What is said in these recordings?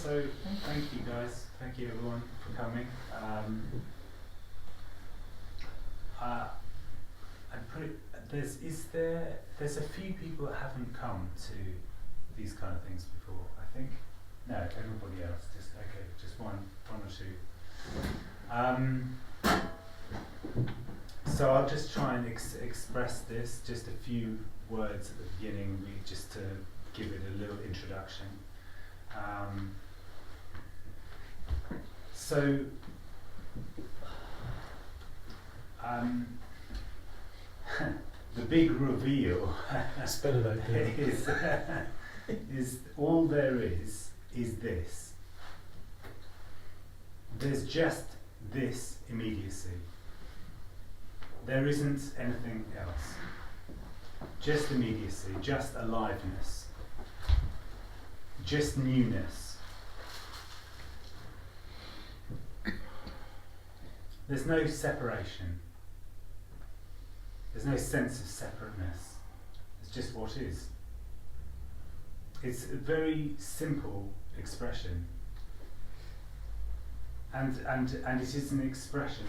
So, thank you guys, thank you everyone for coming. There's a few people that haven't come to these kind of things before, I think. No, everybody else, just one or two. So I'll just try and express this, just a few words at the beginning, just to give it a little introduction. The big reveal Spell it out, is all there is this. There's just this immediacy. There isn't anything else. Just immediacy, just aliveness, just newness. There's no separation. There's no sense of separateness. It's just what is. It's a very simple expression. And it is an expression.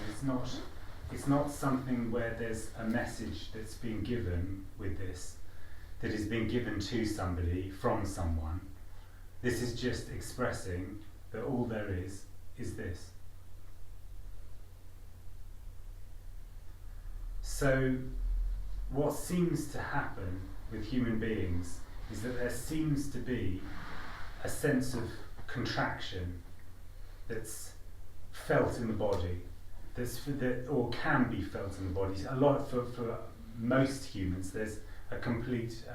It's not something where there's a message that's being given with this, that is being given to somebody from someone. This is just expressing that all there is this. So what seems to happen with human beings is that there seems to be a sense of contraction that's felt in the body, or can be felt in the body. A lot for most humans, there's a complete,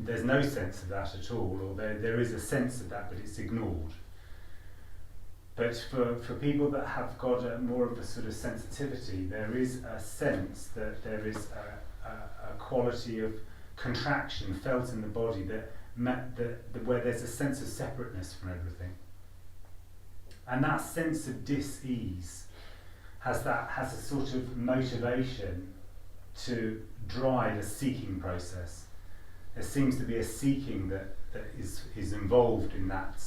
there's no sense of that at all, or there is a sense of that, but it's ignored. But for people that have got more of a sort of sensitivity, there is a sense that there is a quality of contraction felt in the body where there's a sense of separateness from everything. And that sense of dis-ease has a sort of motivation to drive a seeking process. There seems to be a seeking that is involved in that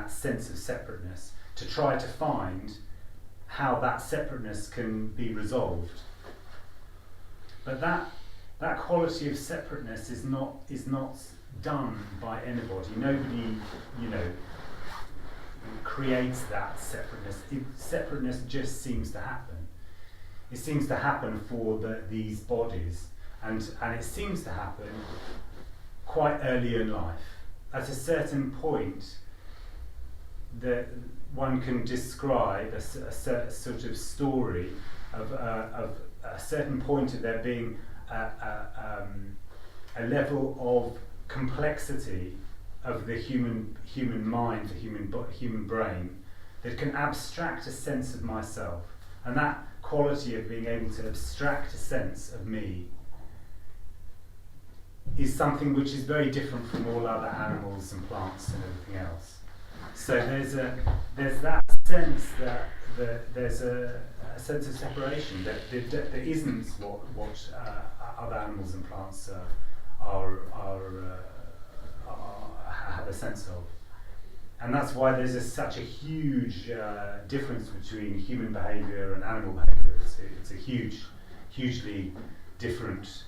sense of separateness, to try to find how that separateness can be resolved. But that quality of separateness is not done by anybody. Nobody, creates that separateness. Separateness just seems to happen. It seems to happen for these bodies, and it seems to happen quite early in life. At a certain point, that one can describe a sort of story of a certain point of there being a level of complexity of the human mind, the human brain, that can abstract a sense of myself. And that quality of being able to abstract a sense of me is something which is very different from all other animals and plants and everything else. So there's that sense that there's a sense of separation that isn't what other animals and plants have a sense of. And that's why there's such a huge difference between human behaviour and animal behaviour. It's a hugely different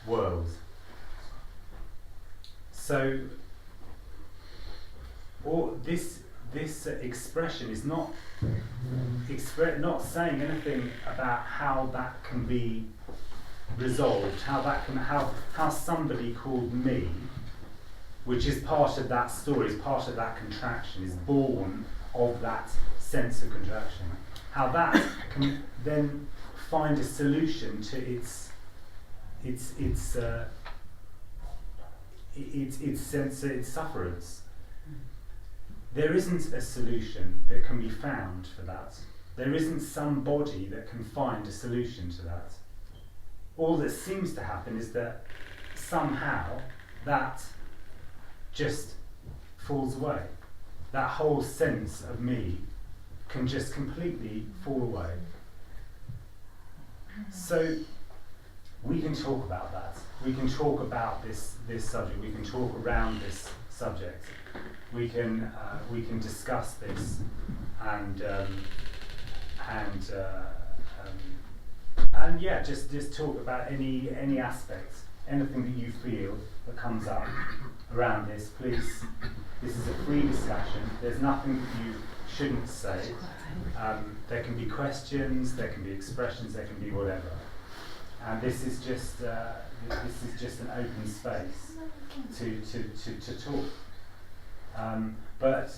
world. So all this expression is not saying anything about how that can be resolved, how somebody called me, which is part of that story, is part of that contraction, is born of that sense of contraction. How that can then find a solution to its sense, its sufferance. There isn't a solution that can be found for that. There isn't some body that can find a solution to that. All that seems to happen is that somehow that just falls away. That whole sense of me can just completely fall away. So we can talk about that. We can talk about this subject. We can talk around this subject. We can discuss this and yeah, just talk about any aspects, anything that you feel that comes up around this. Please, this is a free discussion. There's nothing that you shouldn't say. There can be questions, there can be expressions, there can be whatever. And this is just an open space to talk. But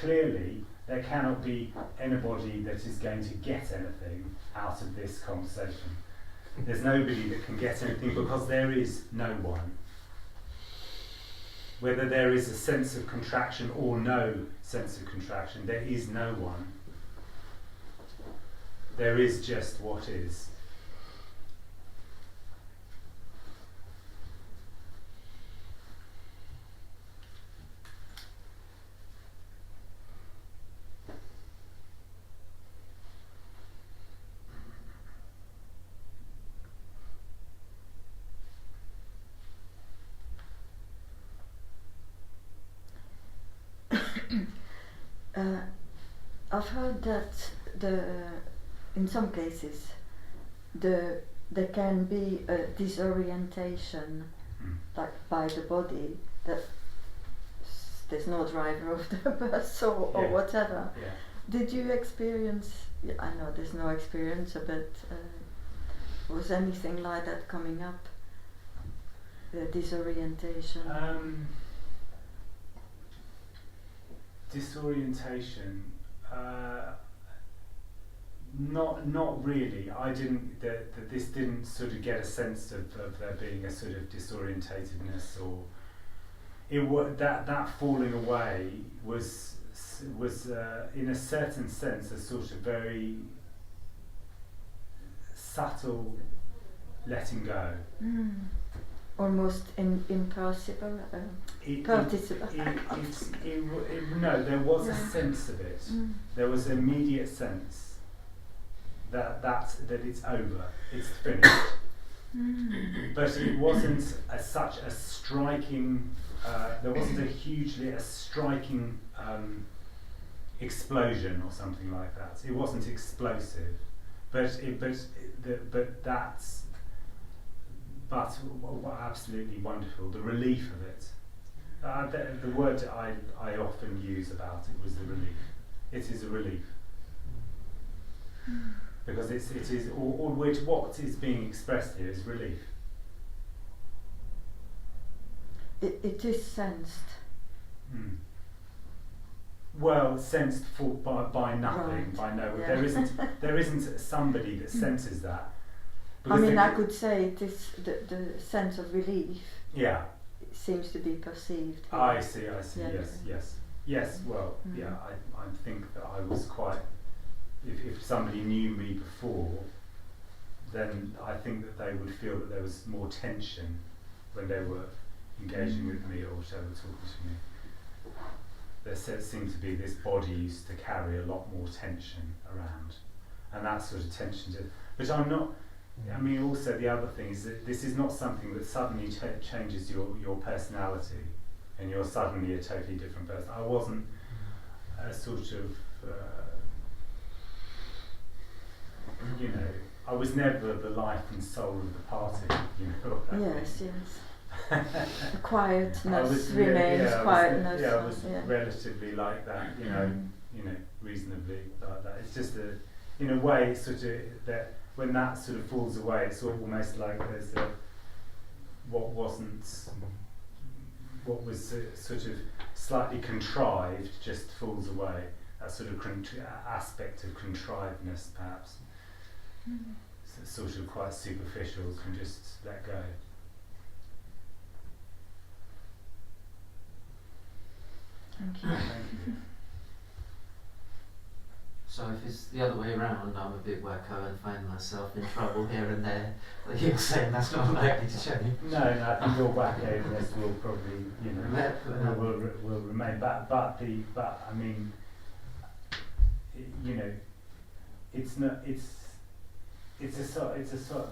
clearly there cannot be anybody that is going to get anything out of this conversation. There's nobody that can get anything because there is no one. Whether there is a sense of contraction or no sense of contraction, there is no one. There is just what is. I've heard that in some cases there can be a disorientation, like by the body, that there's no driver of the bus or whatever. Yeah. Did you experience? I know there's no experience, but was anything like that coming up? The disorientation. Disorientation. Not really. I didn't. This didn't sort of get a sense of there being a sort of disorientatedness, or that falling away was in a certain sense a sort of very subtle letting go. Almost impossible. Participle. No, there was a sense of it. There was an immediate sense that it's over, it's finished. But it wasn't such a striking. There wasn't a striking explosion or something like that. It wasn't explosive, but that's. But absolutely wonderful, the relief of it. The word I often use about it was the relief. It is a relief. Because it is, or what is being expressed here is relief. It is sensed. Well, sensed by nothing, Right. by no. Yeah. There isn't somebody that senses that. I mean, I could say it is the sense of relief. Yeah. Seems to be perceived. I see. Yeah. Yes. Well, yeah. I think that I was quite. If somebody knew me before, then I think that they would feel that there was more tension when they were engaging with me or whatever, talking to me. There seemed to be this body used to carry a lot more tension around, and that sort of tension. But I'm not. I mean, also the other thing is that this is not something that suddenly changes your personality, and you're suddenly a totally different person. I wasn't a sort of, I was never the life and soul of the party. You know what that means. Yes. Quietness remains quietness. I was relatively like that. Reasonably like that. It's just in a way, it's sort of that. When that sort of falls away, it's almost like there's what was sort of slightly contrived just falls away. That sort of aspect of contrivedness, perhaps, sort of quite superficial, can just let go. Thank you. Thank you. So if it's the other way around, I'm a bit wacko and find myself in trouble here and there. But you're saying that's not likely to change. No, I think your wacko-ness will probably, will remain. But I mean, it's not. It's a sort.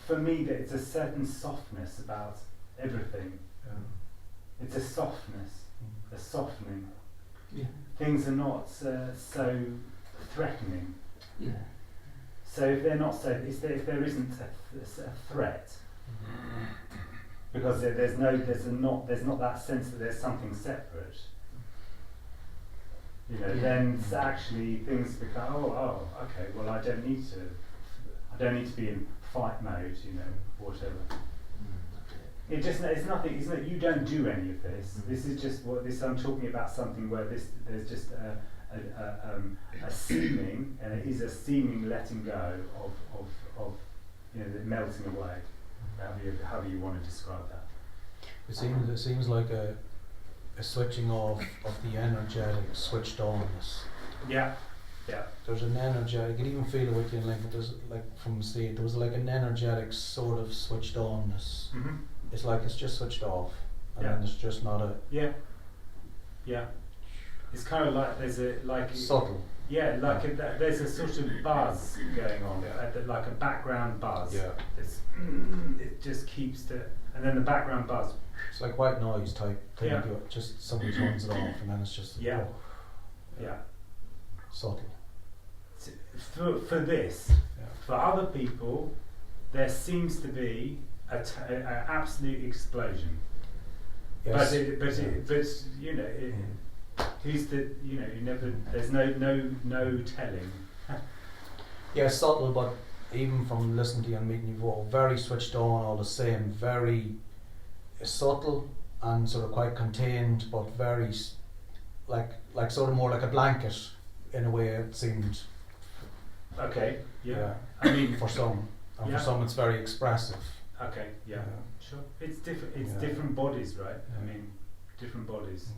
For me, that it's a certain softness about everything. It's a softness, a softening. Yeah. Things are not so threatening. Yeah. So if they're not so, if there isn't a threat, because there's not that sense that there's something separate. You know, then it's actually things become okay. Well, I don't need to be in fight mode. You know, whatever. It's nothing. It's not. You don't do any of this. This is just I'm talking about something where there's just a seeming, and it is a seeming letting go of the melting away. However you want to describe that. It seems like a switching off of the energetic switched onness. Yeah. There's an energetic. You can even feel it with you, like there's like from state. There was like an energetic sort of switched onness. Mm-hmm. It's like it's just switched off, and then there's just not a It's kind of like there's a subtle. Yeah, there's a sort of buzz going on, like a background buzz. Yeah. It just keeps and then the background buzz. It's like white noise type thing. Yeah. Just somebody turns it off, and then it's just subtle. For this, for other people, there seems to be an absolute explosion. Yes. But you know, who's the you never. There's no telling. Yeah, subtle, but even from listening to you and meeting you, all very switched on, all the same, very subtle and sort of quite contained, but very like sort of more like a blanket in a way. It seemed. Okay. Yeah. I mean, for some, and Yeah. for some, it's very expressive. Okay. Yeah. Sure. It's different. It's different bodies, right? Yeah. I mean, different bodies.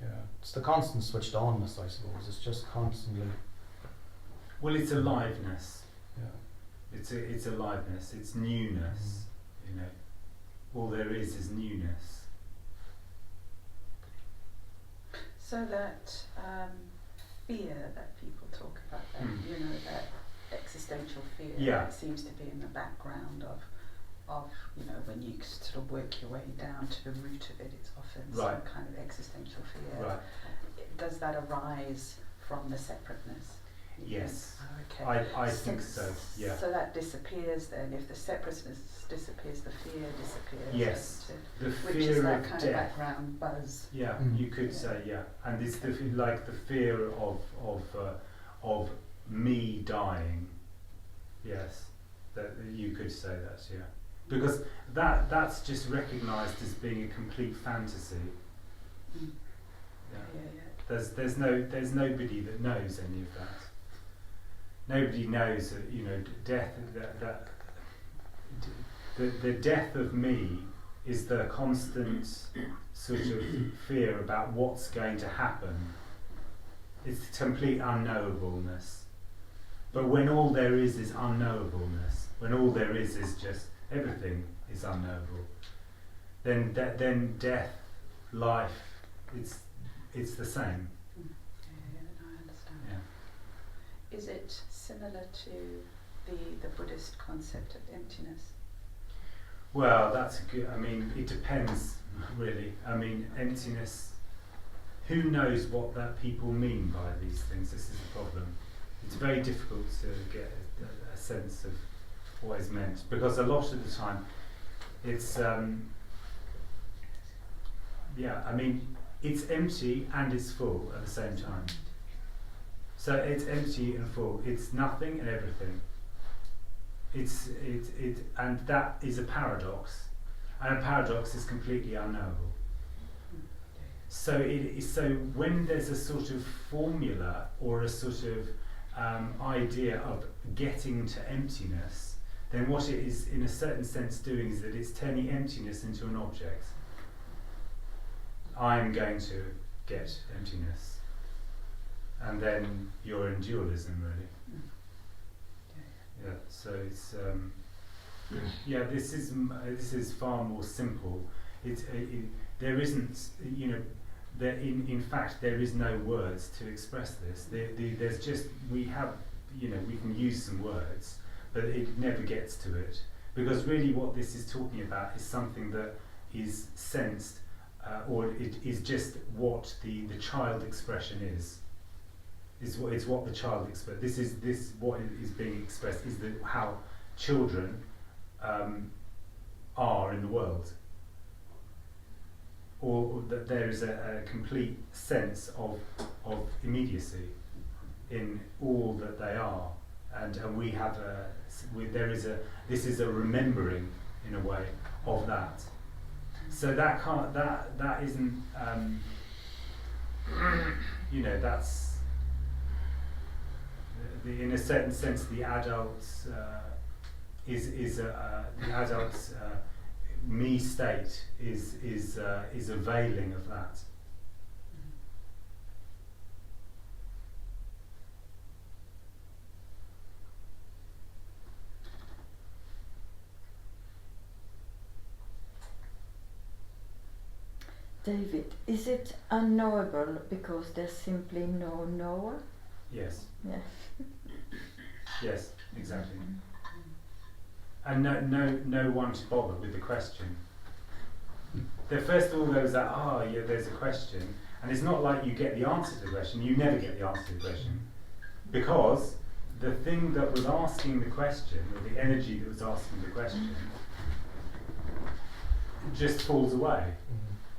Yeah, it's the constant switched onness, I suppose. It's just constantly. Well, it's aliveness. Yeah. It's aliveness. It's newness. You know, all there is newness. So that fear that people talk about, that existential fear that seems to be in the background of when you sort of work your way down to the root of it, it's often some kind of existential fear. Right. Does that arise from the separateness? Yes. Okay. I think so. Yeah. So that disappears then. If the separateness disappears, the fear disappears. Yes. doesn't it? The Which fear is that of kind death. of background buzz. Yeah, Mm. you could say and it's the fear of me dying. Yes, that you could say that. Yeah, because that's just recognised as being a complete fantasy. Mm. Yeah. There's nobody that knows any of that. Nobody knows that death. The death of me is the constant sort of fear about what's going to happen. It's complete unknowableness. But when all there is unknowableness, when all there is just everything is unknowable, then death, life, it's the same. I understand. Yeah. Is it similar to the Buddhist concept of emptiness? Well, that's a good. I mean, it depends, really. I mean, emptiness. Who knows what that people mean by these things? This is the problem. It's very difficult to get a sense of what is meant, because a lot of the time, it's I mean, it's empty and it's full at the same time. So it's empty and full. It's nothing and everything. And that is a paradox, and a paradox is completely unknowable. So when there's a sort of formula or a sort of idea of getting to emptiness, then what it is in a certain sense doing is that it's turning emptiness into an object. I'm going to get emptiness, and then you're in dualism, really. Yeah, so it's this is far more simple. There isn't, in fact there is no words to express this. There's just we can use some words, but it never gets to it, because really what this is talking about is something that is sensed, or it is just what the child expression is. It's what the child express. This what is being expressed is how children are in the world, or that there is a complete sense of immediacy in all that they are, and we have this is a remembering in a way of that. So that isn't that's in a certain sense the adult's the adult's me state is a veiling of that. David, is it unknowable because there's simply no knower? Yes. Yeah. Yes, exactly. And no one to bother with the question. First of all, there was that, there's a question, and it's not like you get the answer to the question. You never get the answer to the question, because the thing that was asking the question, or the energy that was asking the question, just falls away.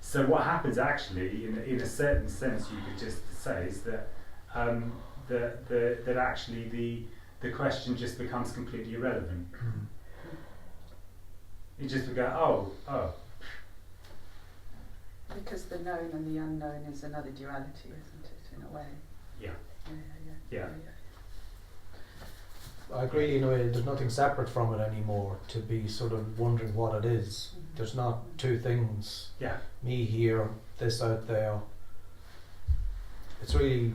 So what happens actually, in a certain sense, you could just say, is that that actually the question just becomes completely irrelevant. You just go, oh. Because the known and the unknown is another duality, isn't it, in a way? Yeah. I agree, in a way, there's nothing separate from it anymore to be sort of wondering what it is. There's not two things. Yeah. Me here, this out there. It's really,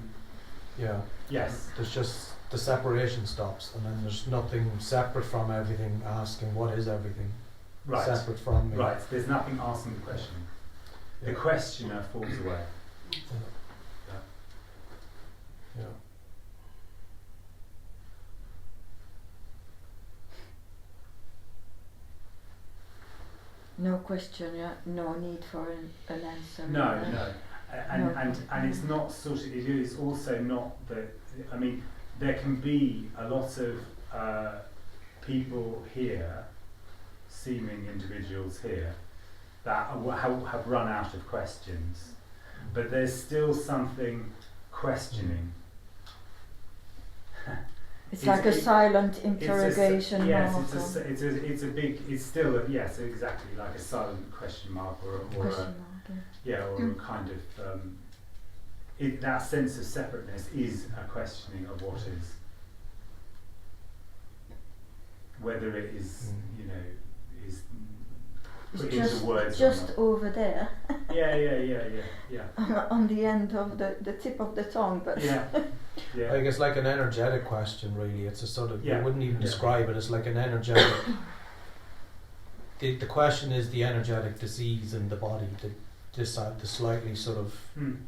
Yes. there's just, the separation stops, and then there's nothing separate from everything asking what is everything. Right. Separate from me. Right. There's nothing asking the question. The questioner falls away. Yeah. No question, no need for an answer. No. And it's not sort of. It is also not that. I mean, there can be a lot of people here, seeming individuals here, that have run out of questions, but there's still something questioning. It's like a silent interrogation mark. It's still exactly like a silent question mark or a kind of that sense of separateness is a questioning of what is, whether it is is put into words just or not. over there. Yeah. On the end of the tip of the tongue, but Yeah. I think it's like an energetic question, really. It's a sort of, you wouldn't even Yeah. describe it. It's like an energetic. The question is the energetic disease in the body. The slightly sort of.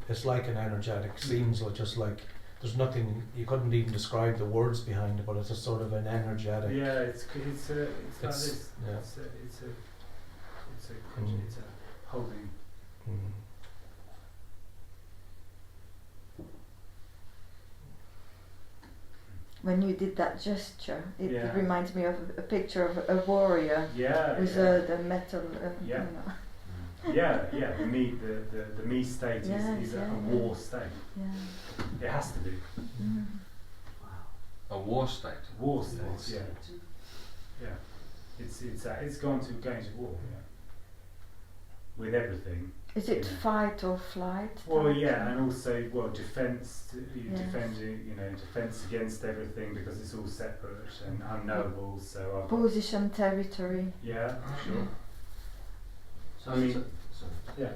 It's like an energetic. Seems just like there's nothing. You couldn't even describe the words behind it, but it's a sort of an energetic. Yeah, it's like this. Yeah. It's a holding. when you did that gesture, it Yeah. reminds me of a picture of a warrior Yeah. with yeah. the metal. Yeah. You know. Yeah. The me state Yes, is a yeah. war state. Yeah. It has to be. Mm. A war state. War state. Yeah. It's going to war. Yeah. With everything. Is it Yeah. fight or flight? Well, type yeah, thing? and also defence. Yes. Defence against everything because it's all separate and unknowable. So Position, territory. yeah, sure. So, I mean- sorry. Yeah.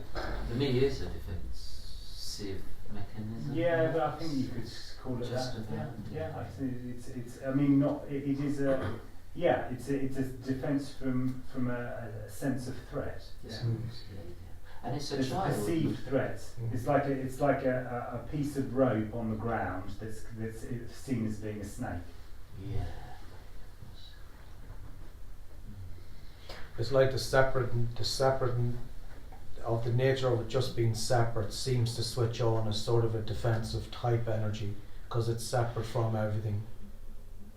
The me is a defensive mechanism. Yeah, but I think you could call it Just that. about, Yeah. I think it's. I mean, not. It is a. Yeah, it's a defence from a sense of threat. Yeah. And it's a It's a child. perceived threat. It's like a piece of rope on the ground that's seen as being a snake. Yeah. It's like the separate of the nature of it just being separate seems to switch on as sort of a defensive type energy because it's separate from everything.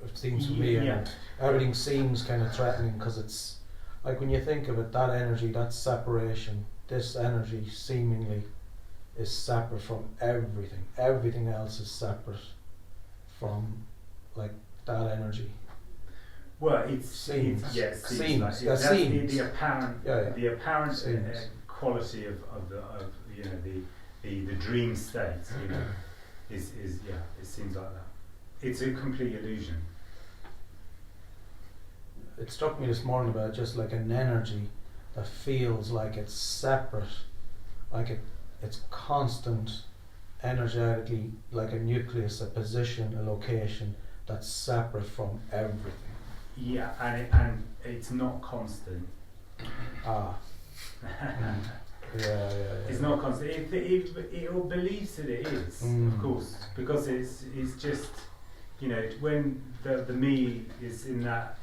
It seems to me, and everything seems kind of threatening because it's like when you think of it, that energy, that separation, this energy seemingly is separate from everything. Everything else is separate from like that energy. Well, Seems. Yes, Seems. like, Yeah, that's seems. The apparent, the apparent Seems. quality of you know the dream state, you know, is it seems like that. It's a complete illusion. It struck me this morning about just like an energy that feels like it's separate, like it's constant, energetically, like a nucleus, a position, a location that's separate from everything. Yeah, and it's not constant. Ah. Yeah. It's not constant. It believes that it is, of course, because it's just, you know, when the me is in that,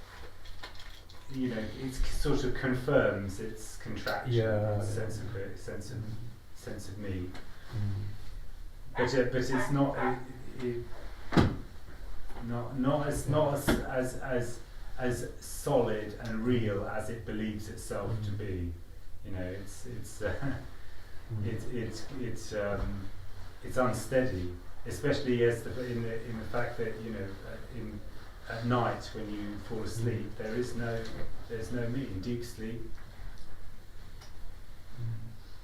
you know, it sort of confirms its contraction, its sense of me. But it's not as solid and real as it believes itself to be. You know, it's unsteady, especially in the fact that, you know, at night when you fall asleep, there's no me in deep sleep.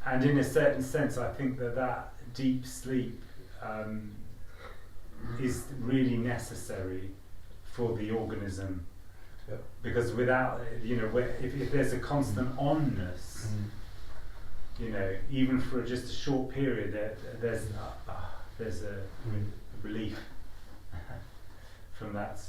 And in a certain sense, I think that deep sleep is really necessary for the organism. Yep. Because without, you know, if there's a constant onness, you know, even for just a short period, there's a relief from that.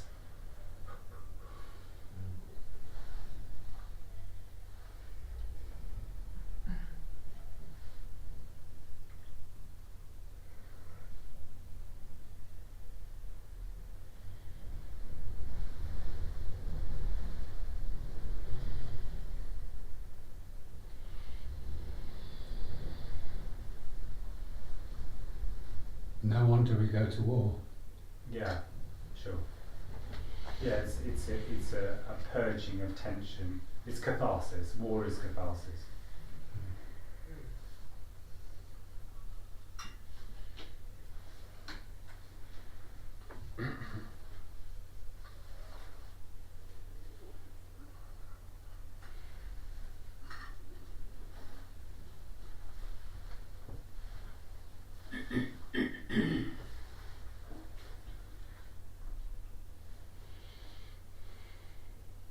No wonder we go to war. Yeah, sure. Yeah, it's a purging of tension. It's catharsis. War is catharsis.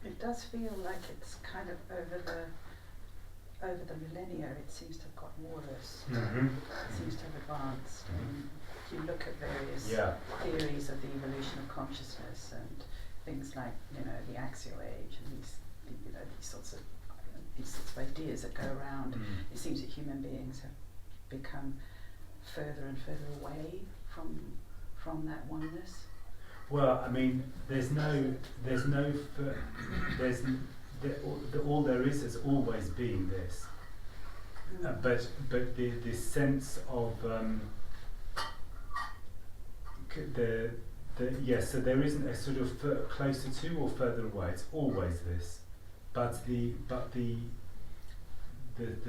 It does feel like it's kind of over the millennia. It seems to have got worse. It seems to have advanced. If you look at various theories of the evolution of consciousness and things like, you know, the axial age and these sorts of ideas that go around, it seems that human beings have become further and further away from that oneness. Well, I mean, all there is has always been this. But the sense of so there isn't a sort of closer to or further away. It's always this. But the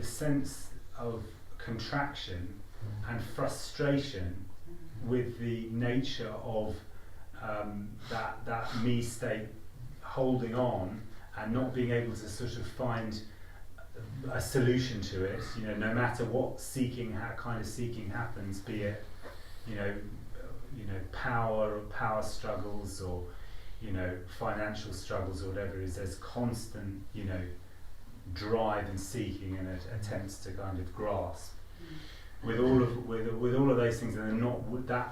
sense of contraction and frustration with the nature of that me state holding on and not being able to sort of find a solution to it, you know, no matter what kind of seeking happens, be it, you know, power or power struggles or, you know, financial struggles or whatever it is, there's constant, you know, drive and seeking and attempts to kind of grasp. With all of those things, and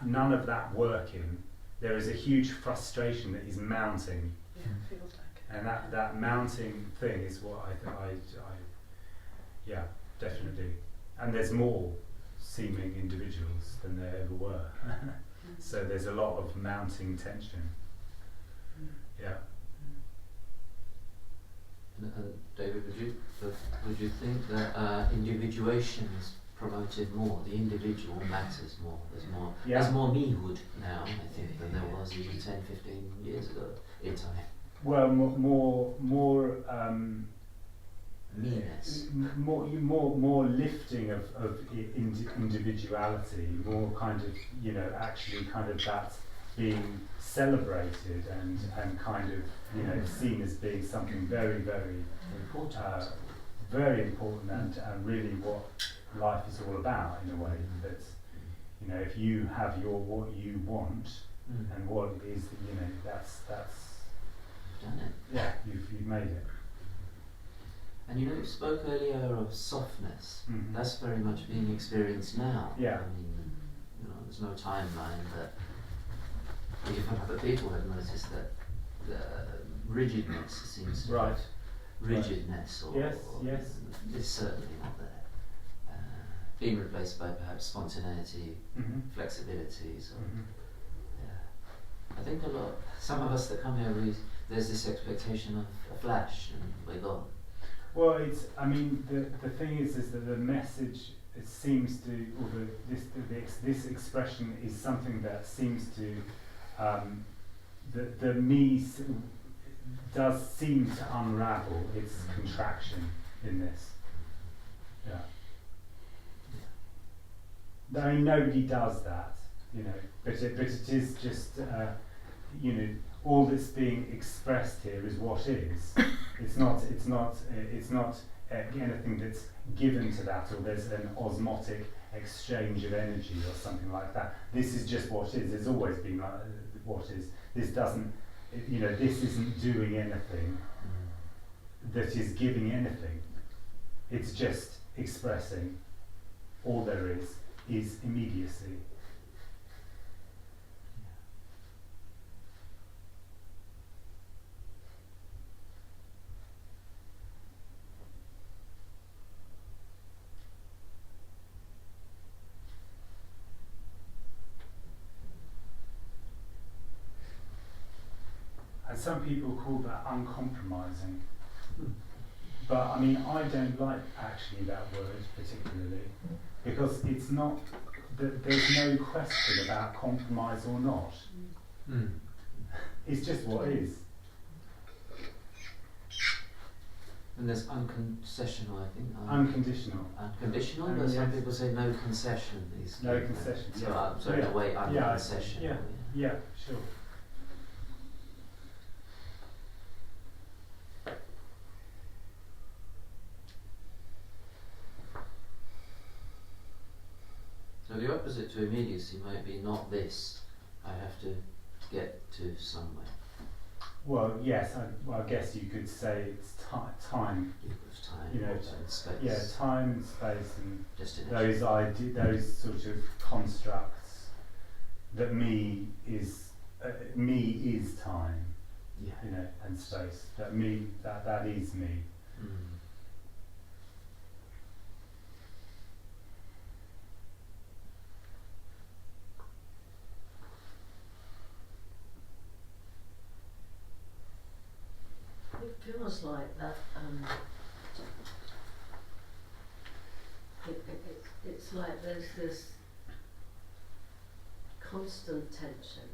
none of that working, there is a huge frustration that is mounting. Yeah, it feels like it. And that mounting thing is what I definitely. And there's more seeming individuals than there ever were. So there's a lot of mounting tension. Yeah. And David, would you think that individuation is promoted more? The individual matters more. There's more mehood now, I think, than there was even 10, 15 years ago in time. Well, more meanness. More lifting of individuality, more kind of, you know, actually kind of that being celebrated and kind of, you know, seen as being something very, very important, very important and really what life is all about in a way. That, you know, if you have what you want and what it is that, you know, that's done it. Yeah, you've made it. And you know, you spoke earlier of softness. That's very much being experienced now. Yeah. I mean, you know, there's no timeline, but even other people have noticed that rigidness seems to right. rigidness, or yes, is certainly not there. Being replaced by perhaps spontaneity, flexibility. So, yeah. I think some of us that come here, there's this expectation of a flash and we're gone. Well, I mean, the thing is that the message, it seems to, or this expression is something that seems to, the me does seem to unravel its contraction in this. Yeah. I mean, nobody does that, you know, but it is just, you know, all that's being expressed here is what is. It's not anything that's given to that, or there's an osmotic exchange of energy or something like that. This is just what is. It's always been like what is. This doesn't, you know, this isn't doing anything that is giving anything. It's just expressing. All there is immediacy. And some people call that uncompromising. But I mean, I don't like actually that word particularly, because it's not, there's no question about compromise or not. It's just what is. And there's unconcessional, I think. Unconditional. Unconditional, but some people say no concession. No concession. So, yeah. so in a way, unconcession. Yeah, sure. So the opposite to immediacy might be not this. I have to get to somewhere. Well, yes. I guess you could say it's time. Time, you know, and space. Yeah, time and space and destination. those sort of constructs. That me is time. Yeah. You know, and space. That is me. It feels like that. It's like there's this constant tension.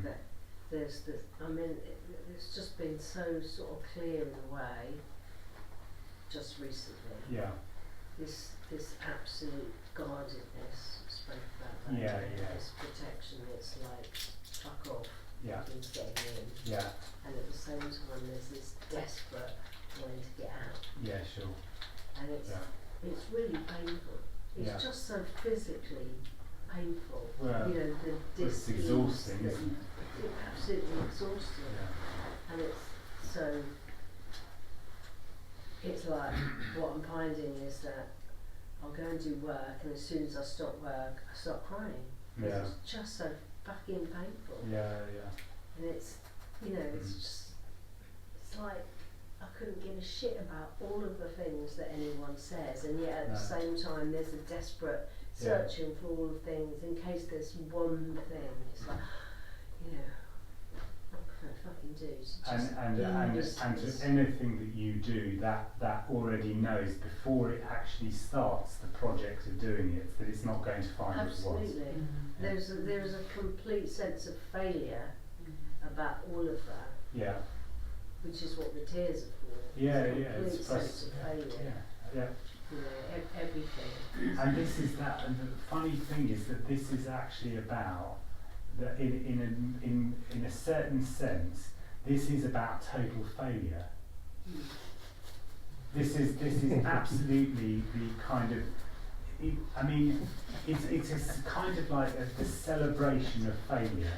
That there's this. I mean, it's just been so sort of clear in a way. Just recently. Yeah. This absolute guardedness. We spoke about that. Yeah. This protection. It's like fuck off. Yeah. Things getting in. Yeah. And at the same time, there's this desperate wanting to get out. Yeah, sure. And it's really painful. It's just so physically painful. Well, you know, the it's exhausting, isn't it? It's absolutely exhausting. Yeah. And it's like what I'm finding is that I'll go and do work, and as soon as I stop work, I start crying. Yeah. It's just so fucking painful. Yeah. And it's, you know, it's like I couldn't give a shit about all of the things that anyone says, and yet at the same time there's a desperate searching for all the things in case there's one thing. It's like, you know, not gonna fucking do. And anything that you do, that already knows before it actually starts the project of doing it that it's not going to find what it wants. Absolutely. There's a complete sense of failure about all of that. Yeah. Which is what the tears are for. Yeah, it's it's a complete sense of failure. Yeah. You know, everything. And this is that. And the funny thing is that this is actually about that in a certain sense, this is about total failure. This is absolutely the kind of. I mean, it's a kind of like the celebration of failure.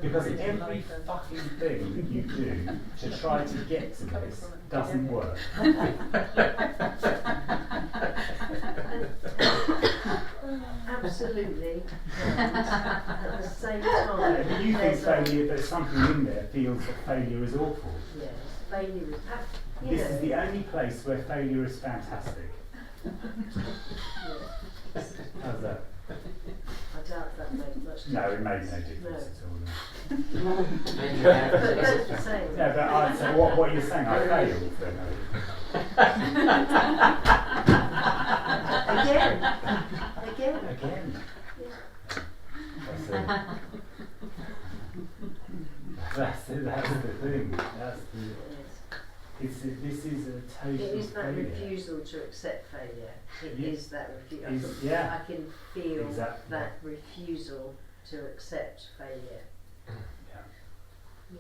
Because every fucking thing that you do to try to get to this doesn't work. Absolutely. At the same time, you think failure, but something in there feels that failure is awful. Yes, failure is. This is the only place where failure is fantastic. How's that? I doubt that made much difference. No, it made no difference at all. But that's the same. Yeah, but so what you're saying, I failed then. Again. Yeah. That's the thing. This is a total It is that failure. refusal to accept failure. It is that refusal. Yeah. I can feel Exactly. that refusal to accept failure. Yeah. Yeah.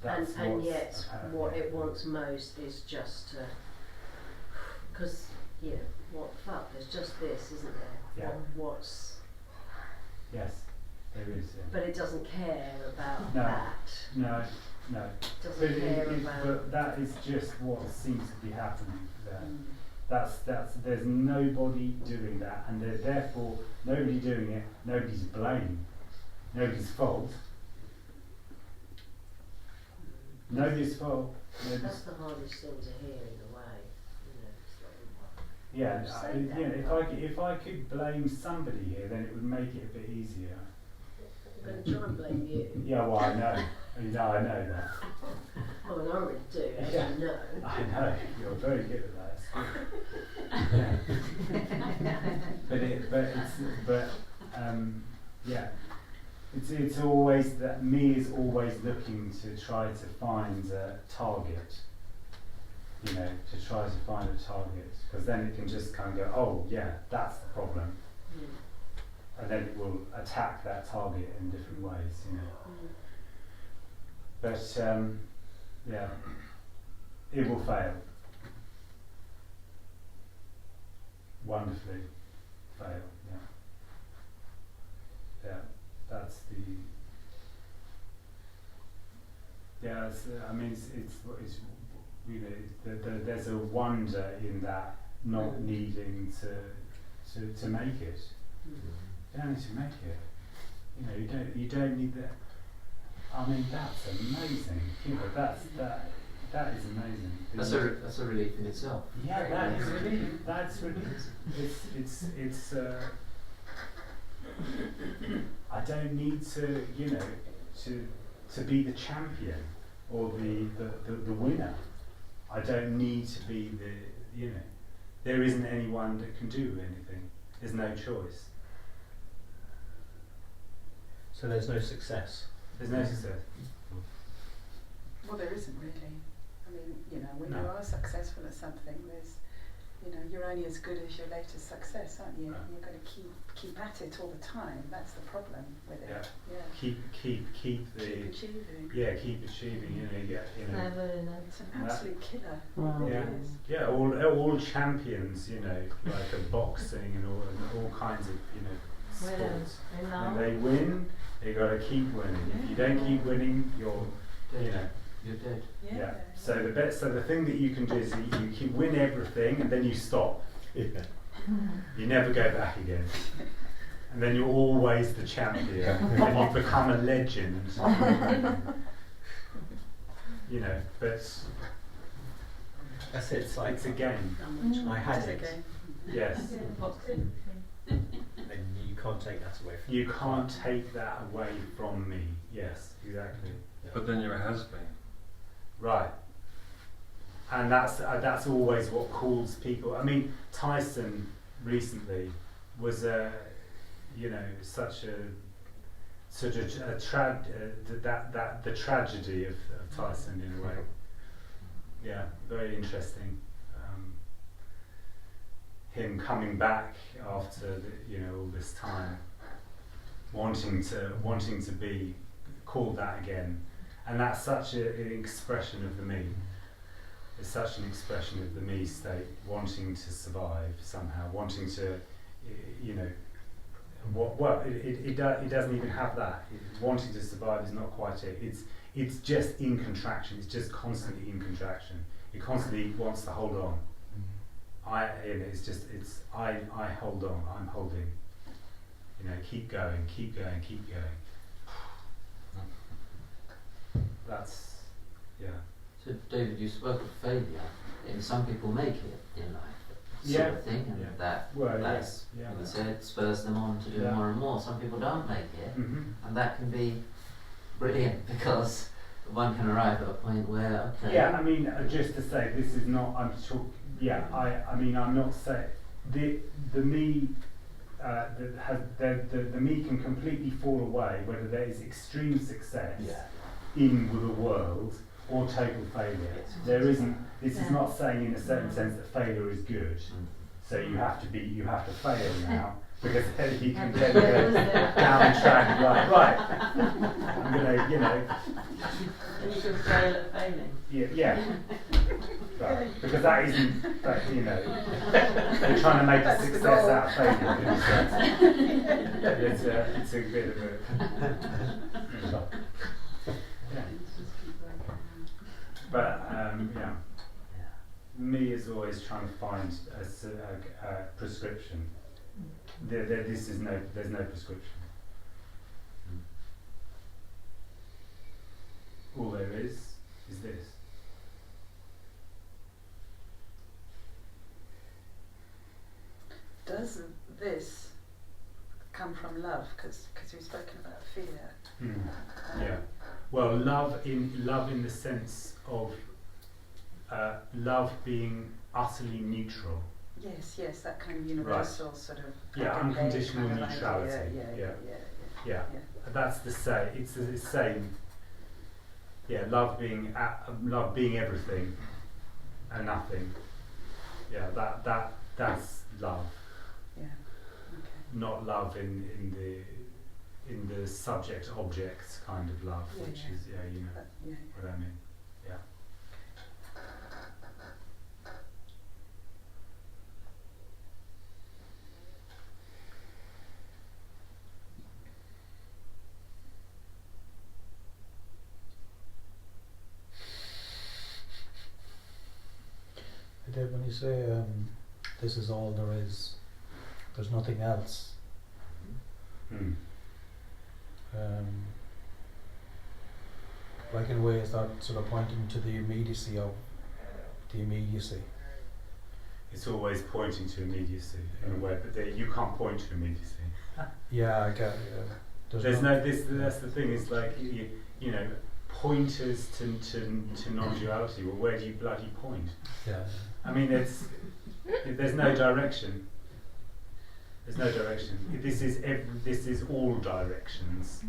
That's And what's yet, apparently what it happening. wants most is just to, because what the fuck? There's just this, isn't there? Yeah. What's? Yes, there is. Yeah. But it doesn't care about No. that. No. Doesn't care about. But that is just what seems to be happening there. That's there's nobody doing that, and therefore nobody doing it, nobody's blame, nobody's fault. Nobody's fault. That's the hardest thing to hear in a way. Yeah, Say that. if I could blame somebody here, then it would make it a bit easier. I'm going to try and blame you. Yeah, well, I know. I know that. Oh, and I already do, as Yeah. you know. I know. You're very good at that. It's always that me is always looking to try to find a target. You know, to try to find a target, because then it can just kind of go, oh yeah, that's the problem. And then it will attack that target in different ways, you know. But yeah, it will fail. Wonderfully fail, yeah. Yeah, that's the. Yeah, I mean, it's you know, there's a wonder in that not needing to make it. You don't need to make it. You know, you don't need that. I mean, that's amazing. You know, that is amazing. That's a relief in itself. Yeah, that is relief. That's relief. It's. I don't need to, you know, to be the champion or the winner. I don't need to be the, you know. There isn't anyone that can do anything. There's no choice. So there's no success. There's no success. Well, there isn't really. I mean, you know, when No. you are successful at something, there's, you know, you're only as good as your latest success, aren't you? Right. You're going to keep at it all the time. That's the problem with it. Yeah. Yeah. Keep the. Keep achieving. Yeah, keep achieving. You know. Never enough. It's an absolute killer. Wow. It Yeah. really is. Yeah, all champions, you know, like a boxing and all kinds of, you know, sports. And And now, they win, they got to keep winning. If you don't keep winning, you're, you know, You're dead. yeah. So the thing that you can do is you win everything and then you stop. Yeah. You never go back again. And then you're always the champion. And you become a legend. You know, but That's it. It's like it's a game. I had It's it, okay. Yes. and you can't take that away from You can't take that away from me. Yes, exactly. But then you're a has-been. Right. And that's always what calls people. I mean, Tyson recently was such a the tragedy of Tyson in a way. Yeah, very interesting. Him coming back after all this time, wanting to be called that again, and that's such an expression of the me. It's such an expression of the me state, wanting to survive somehow, wanting to, it doesn't even have that. Wanting to survive is not quite it. It's just in contraction. It's just constantly in contraction. It constantly wants to hold on. I hold on. I'm holding. Keep going, keep going, keep going. That's, yeah. So David, you spoke of failure, and some people make it in life, sort of thing, and that's you said spurs them on to do more and more. Some people don't make it, and that can be brilliant because one can arrive at a point where I mean, just to say, this is not. I'm not saying the me. The me can completely fall away whether there is extreme success in the world or total failure. There isn't. This is not saying in a certain sense that failure is good. So you have to fail now because then you can then go down track. Right. I'm gonna, And you can fail at failing. Yeah. Right. Because that isn't. They're trying to make a success out of failure. It's a bit of a. But me is always trying to find a prescription. There's no prescription. All there is this. Does this come from love? Because we've spoken about fear. Yeah. Well, love in the sense of love being utterly neutral. Yes, that kind of universal sort of. Unconditional kind of neutrality. Yeah. That's the same. It's the same. Yeah, love being everything and nothing. Yeah, that's love. Yeah. Okay. Not love in the subject object kind of love, which is what I mean. Yeah. Dave, when you say this is all there is, there's nothing else. Like in a way, is that sort of pointing to the immediacy of the immediacy? It's always pointing to immediacy in a way, but you can't point to immediacy. Yeah, I get. That's the thing. Is like pointers to non-duality. Well, where do you bloody point? Yeah. I mean, there's no direction. There's no direction. This is all directions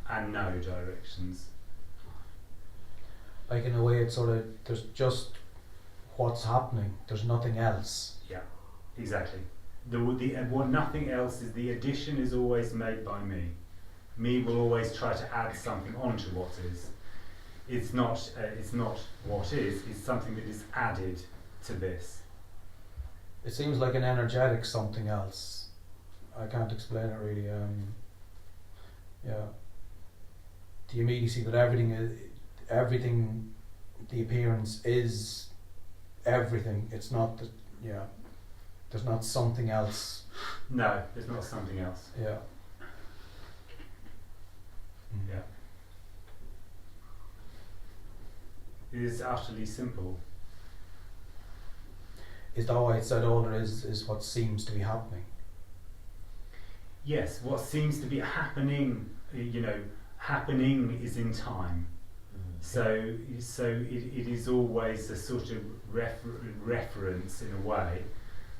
and no directions. Like in a way, it's sort of there's just what's happening. There's nothing else. Yeah, exactly. Nothing else is. The addition is always made by me. Me will always try to add something onto what is. It's not what is. It's something that is added to this. It seems like an energetic something else. I can't explain it really. The immediacy that everything, the appearance is everything. It's not that. Yeah. There's not something else. No, there's not something else. Yeah. Yeah. It is utterly simple. Is that why it said all there is what seems to be happening? yes, what seems to be happening, happening is in time. So it is always a sort of reference in a way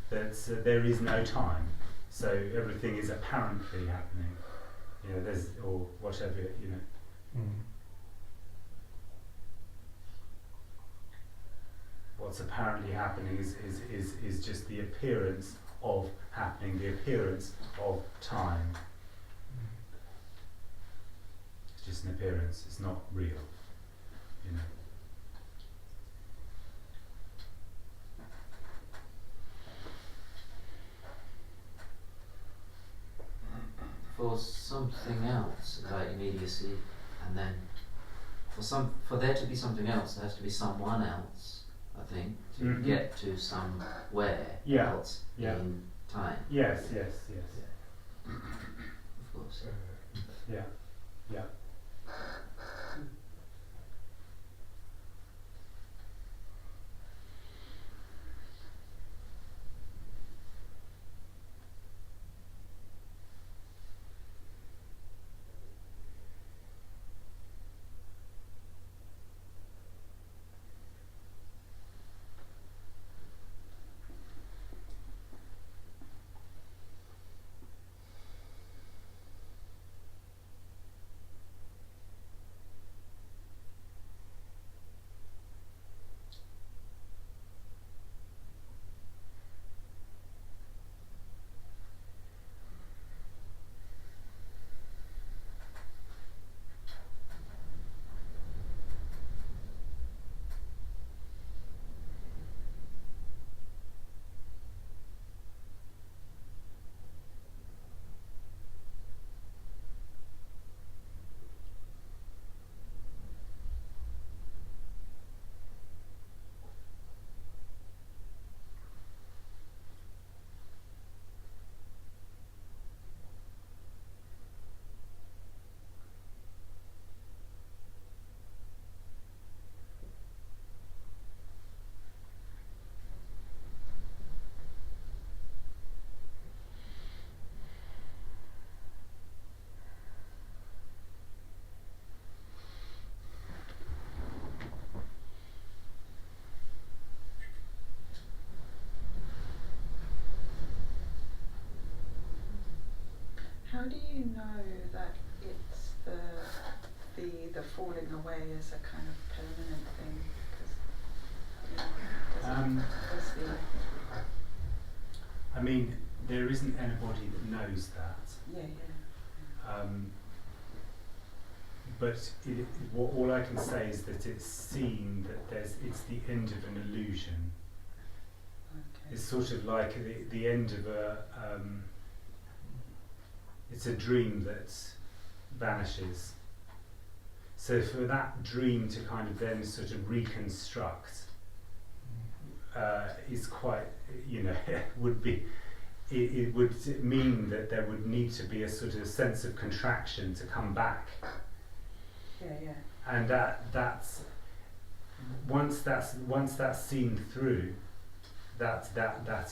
that there is no time. So everything is apparently happening. There's, or whatever, What's apparently happening is just the appearance of happening, the appearance of time. It's just an appearance, it's not real, For something else, like immediacy, and then for there to be something else, there has to be someone else, I think, to get to somewhere else in time. Yes. Of course. Yeah. How do you know that it's the falling away is a kind of permanent thing? There isn't anybody that knows that. Yeah. But all I can say is that it's seen that it's the end of an illusion. Okay. It's sort of like the end of it's a dream that vanishes. So for that dream to kind of then sort of reconstruct is quite, it would mean that there would need to be a sort of sense of contraction to come back. Yeah. And that's once that's seen through, that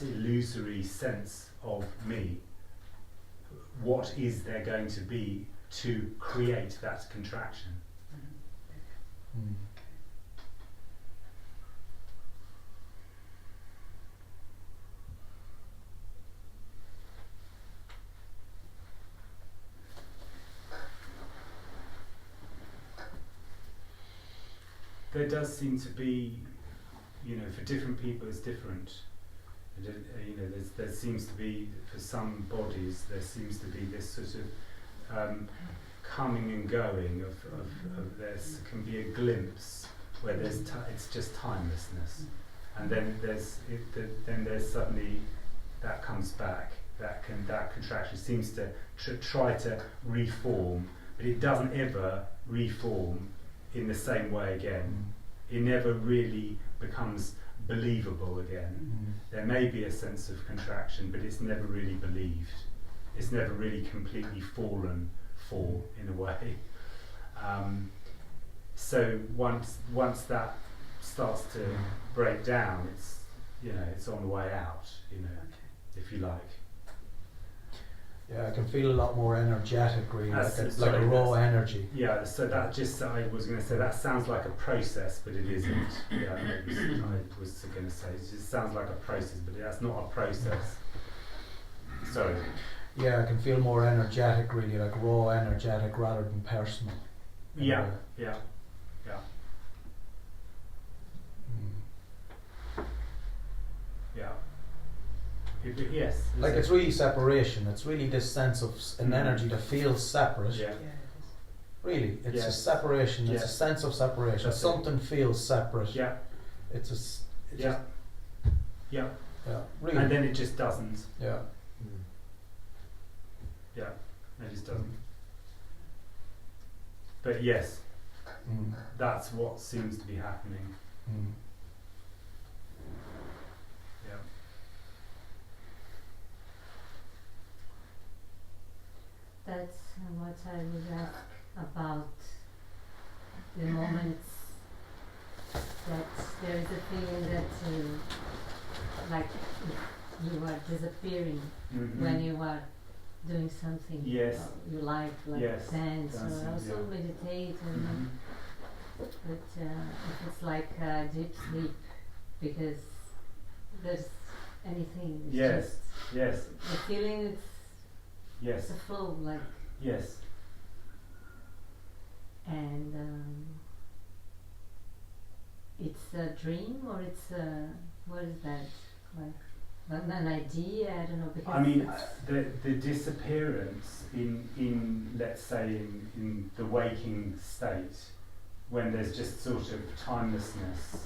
illusory sense of me, what is there going to be to create that contraction? There does seem to be, for different people it's different. There seems to be, for some bodies, there seems to be this sort of coming and going of there can be a glimpse where it's just timelessness, and then there's suddenly that comes back. That contraction seems to try to reform, but it doesn't ever reform in the same way again. It never really becomes believable again. There may be a sense of contraction, but it's never really believed. It's never really completely fallen for, in a way. So once that starts to break down, it's on the way out, if you like. Yeah, I can feel a lot more energetic, really, That's- like a sorry, raw that's- energy. Yeah, so that just, I was going to say, that sounds like a process, but it isn't. Yeah, I was going to say, it just sounds like a process, but that's not a process. Sorry. Yeah, I can feel more energetic, really, like raw energetic rather than personal. Yeah, Anyway. yeah. Yeah. Yes. Like it's really separation. It's really this sense of an Mm. energy that feels separate. Yeah. Yeah, it is. Really, it's a Yes. separation. It's a Yes. sense of separation. That's it. Something feels separate. Yeah. It's it's Yeah. just, Yeah. yeah, really. And then it just doesn't. Yeah. Yeah. It just doesn't. But yes, Mm. that's what seems to be happening. Mm. Yeah. That's what I would ask about the moments that there is a feeling that like you are disappearing Mhm. when you are doing something Yes. you like Yes, dance dancing, or also yeah. meditate or Mhm. but if it's like a deep sleep because there's anything it's Yes. just Yes. the feeling it's Yes. a flow like Yes. and it's a dream or it's a what is that like an idea I don't know because I mean, it's- the disappearance in let's say in the waking state, when there's just sort of timelessness,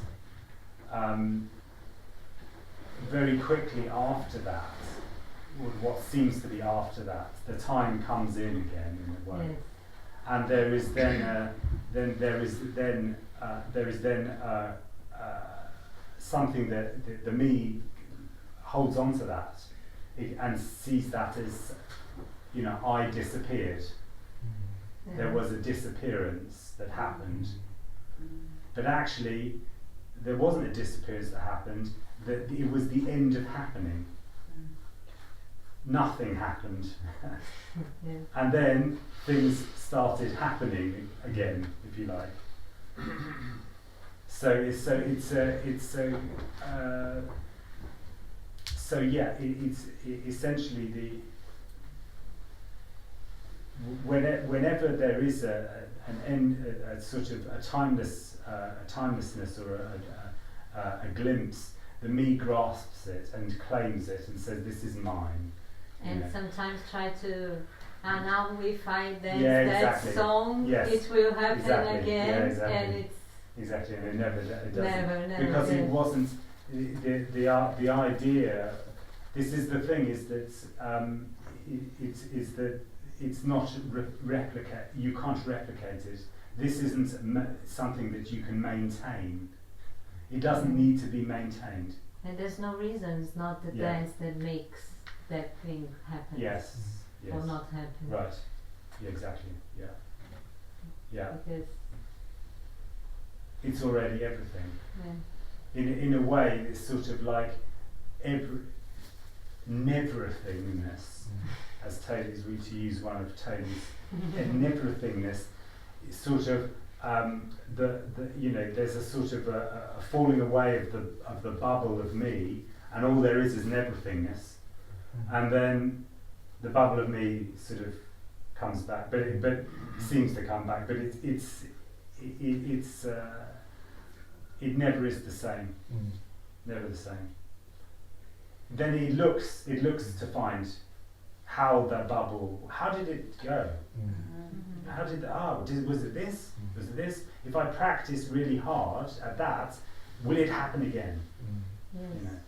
very quickly after that, or what seems to be after that, the time comes in again in a way, yes. and there is then something that the me holds on to that and sees that as, you know, I disappeared. Mm. There was a disappearance that happened, Mm. but actually there wasn't a disappearance that happened, that it was the end of happening. Mm. Nothing happened. Yeah. And then things started happening again, if you like. So it's essentially the whenever there is an end, a sort of a timelessness or a glimpse, the me grasps it and claims it and says, "This is mine." And Yeah. sometimes try to and now we find that Yeah, that exactly. song Yes. it will happen Exactly. again Yeah, exactly. and it's Exactly, and it doesn't. never Because it does. wasn't the idea. This is the thing: is that it's not replicate. You can't replicate it. This isn't something that you can maintain. It doesn't need to be maintained. And there's no reason, it's not the Yeah. dance that makes that thing happen Yes. or Yes. not happen. Right. Yeah. Exactly. Yeah. Yeah. Because It's already everything. yeah. In a way, it's sort of like never-thingness, as Taylor's, to use one of Taylor's, never-thingness is sort of there's a sort of a falling away of the bubble of me, and all there is never-thingness, and then the bubble of me sort of comes back, but seems to come back, but it never is the same. Mm. Never the same. Then it looks to find how that bubble, how did it go? Mm. How did was it this? Was it this? If I practice really hard at that, will it happen again? Mm. Yes. You know?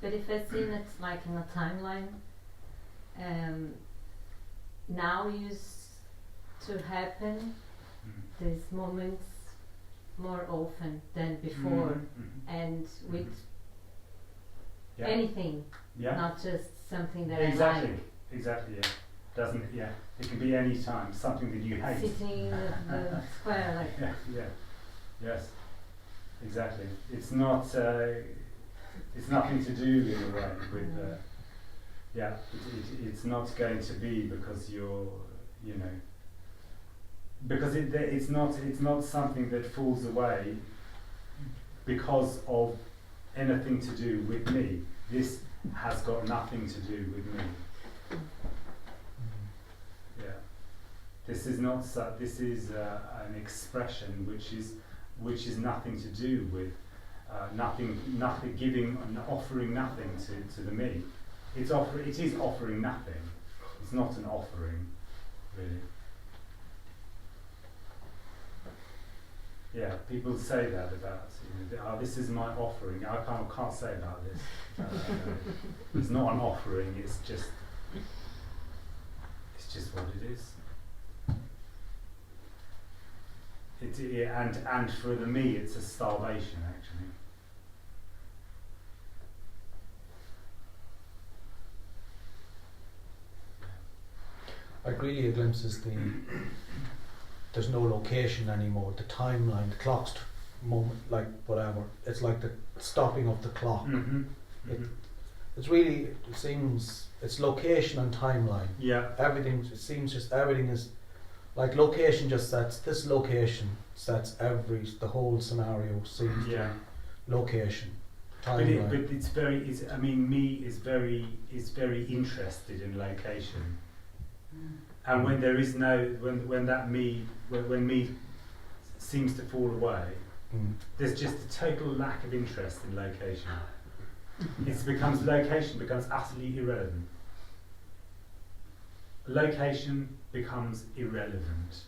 But if I see it like in a timeline, now used to happen these moments more often than before, and with Yeah. anything, Yeah. not just something that Exactly. I like. Exactly. Yeah. Doesn't it? Yeah. It can be any time. Something that you hate. Sitting in the square, like Yeah. Yeah. Yes. Exactly. It's not. It's nothing to do in a way with. Yeah, it's not going to be because you're, you know, because it's not something that falls away because of anything to do with me. This has got nothing to do with me. Yeah, this is not this is an expression which is nothing to do with nothing giving and offering nothing to the me. It is offering nothing. It's not an offering, really. Yeah, people say that about, you know, this is my offering. I can't say about this. It's not an offering. It's just what it is. And for the me, it's a starvation, actually. Like really a glimpse is there's no location anymore, the timeline, the clock's moment, like whatever, it's like the stopping of the clock. Mm-hmm. It's really, it seems, it's location and timeline. Yeah. Everything, it seems just everything is, like location just sets, this location sets the whole scenario seems to be location, timeline. But it's very, I mean, me is very interested in location. And when there is no, when me seems to fall away, there's just a total lack of interest in location. Location becomes utterly irrelevant. Location becomes irrelevant.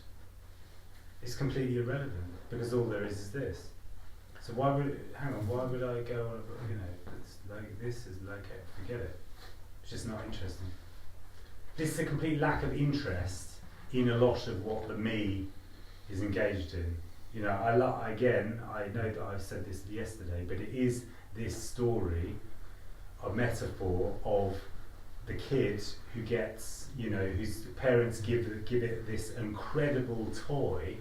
It's completely irrelevant because all there is this. So why would I go on, you know, this is located, forget it. It's just not interesting. This is a complete lack of interest in a lot of what the me is engaged in. You know, I know that I've said this yesterday, but it is this story, a metaphor of the kid who gets, you know, whose parents give it this incredible toy,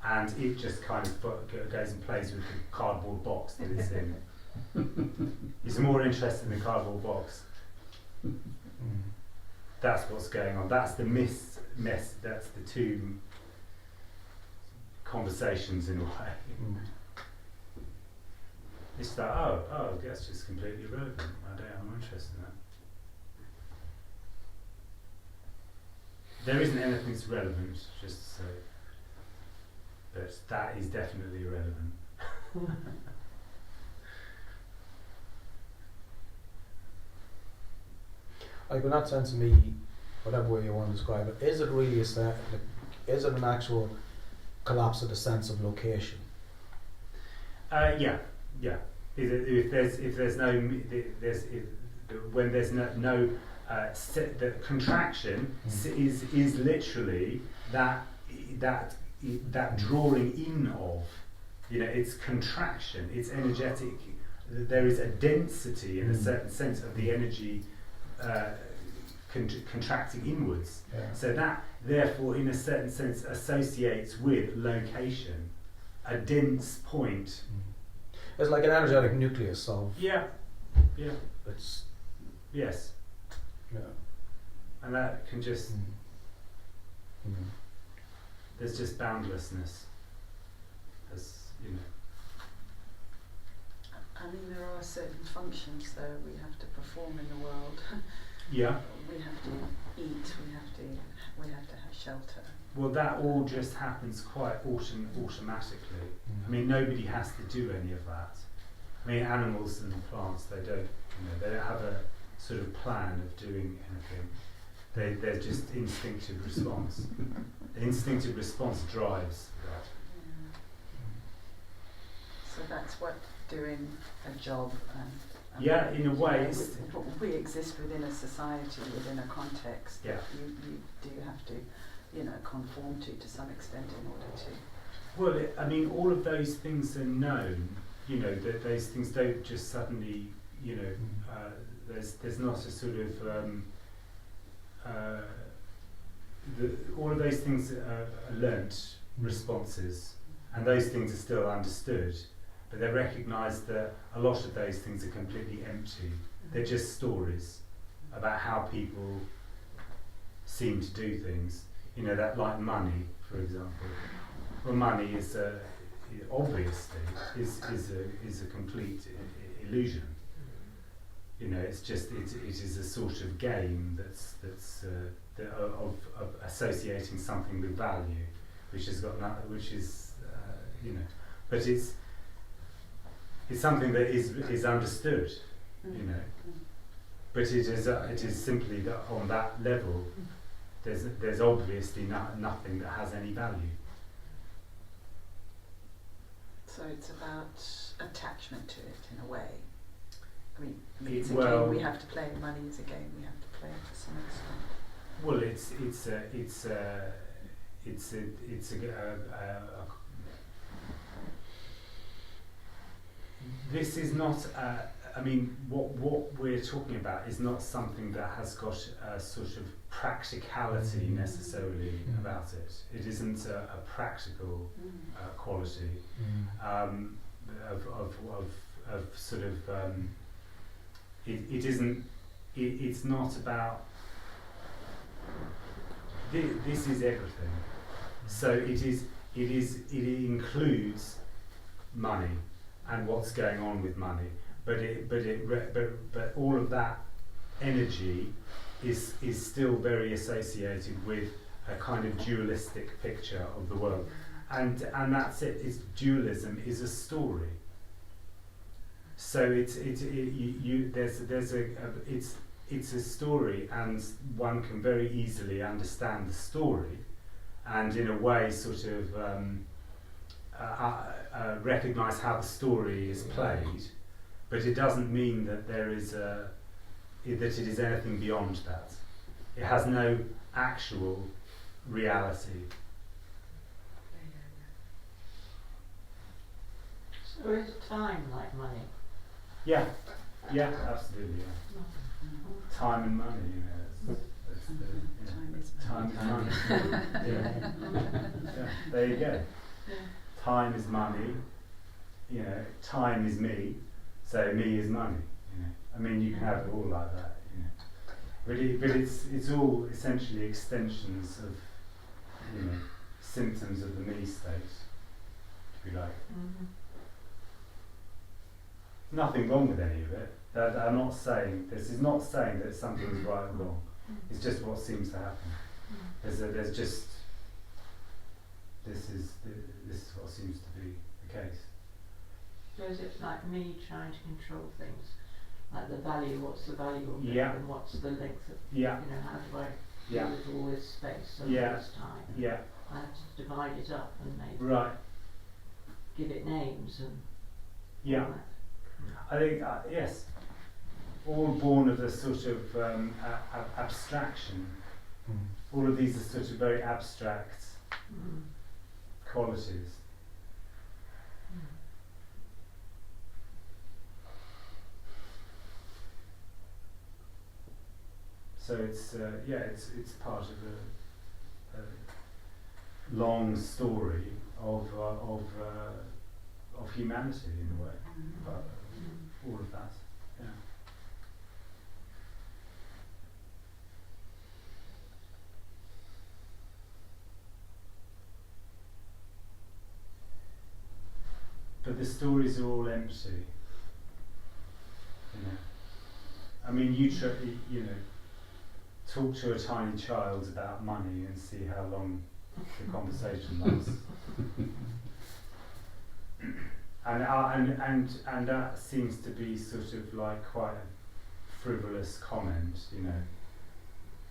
and it just kind of goes and plays with the cardboard box that it's in. He's more interested in the cardboard box. That's what's going on. That's the mess. That's the two conversations in a way. It's that, that's just completely irrelevant. I'm not interested in that. There isn't anything that's relevant, just to say. But that is definitely irrelevant. Like in that sense, of me, whatever way you want to describe it, is it really is it an actual collapse of the sense of location? Yeah. When there's no the contraction is literally that drawing in of, you know, it's contraction, it's energetic. There is a density in a certain sense of the energy. Contracting inwards, so that therefore in a certain sense associates with location, a dense point. It's like an energetic nucleus of it's yes, and that can just there's just boundlessness, as you know. I mean, there are certain functions though we have to perform in the world. Yeah. We have to eat. We have to have shelter. Well, that all just happens quite automatically. I mean, nobody has to do any of that. I mean, animals and plants, they don't have a sort of plan of doing anything. They're just instinctive response. The instinctive response drives that. So that's what doing a job in a way, we exist within a society, within a context. Yeah. You do have to, you know, conform to some extent in order to. Well, I mean, all of those things are known. You know, that those things don't just suddenly, you know, there's not a sort of all of those things are learnt responses, and those things are still understood. But they recognise that a lot of those things are completely empty. They're just stories. about how people seem to do things. You know, that like money, for example. Well, money is obviously is a complete illusion. You know, it's just it is a sort of game that's of associating something with value, which has got which is you know, but it's something that is understood. You know, but it is simply that on that level, there's obviously nothing that has any value. So it's about attachment to it in a way. I mean, it's a game we have to play. Money is a game we have to play to some extent. Well, this is not. I mean, what we're talking about is not something that has got a sort of practicality necessarily about it. It isn't a practical quality of sort of. It isn't. It's not about. This is everything. So it includes money and what's going on with money. But all of that energy is still very associated with a kind of dualistic picture of the world, and that's it. It's dualism is a story. So it's a story, and one can very easily understand the story, and in a way sort of recognise how the story is played. But it doesn't mean that that it is anything beyond that. It has no actual reality. So is time like money? Yeah, absolutely. Yeah. Time and money, you know. Time is money. Yeah. There you go. Time is money. You know, time is me. So me is money, you know. I mean, you can have it all like that, you know. But it's all essentially extensions of, you know, symptoms of the me state, if you like. Nothing wrong with any of it. I'm not saying this is not saying that something's right or wrong. It's just what seems to happen. There's just this is what seems to be the case. So is it like me trying to control things, like the value? What's the value of it, and what's the length of? You know, how do I deal with all this space and all this time? Yeah. I have to divide it up and maybe give it names and. All that. I think yes, all born of a sort of abstraction. All of these are sort of very abstract qualities. So it's part of a long story of humanity in a way, but all of that, yeah. But the stories are all empty, you know. I mean, you know, talk to a tiny child about money and see how long the conversation lasts. And that seems to be sort of like quite a frivolous comment, you know.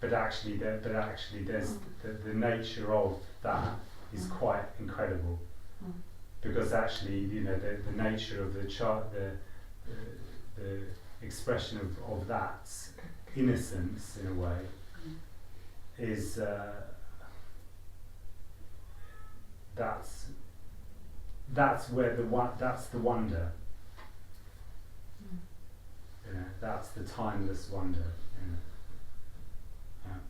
But actually there's the nature of that is quite incredible, because actually, you know, the nature of the child, the expression of that innocence in a way is that's where that's the wonder. You know, that's the timeless wonder. You know. Yeah.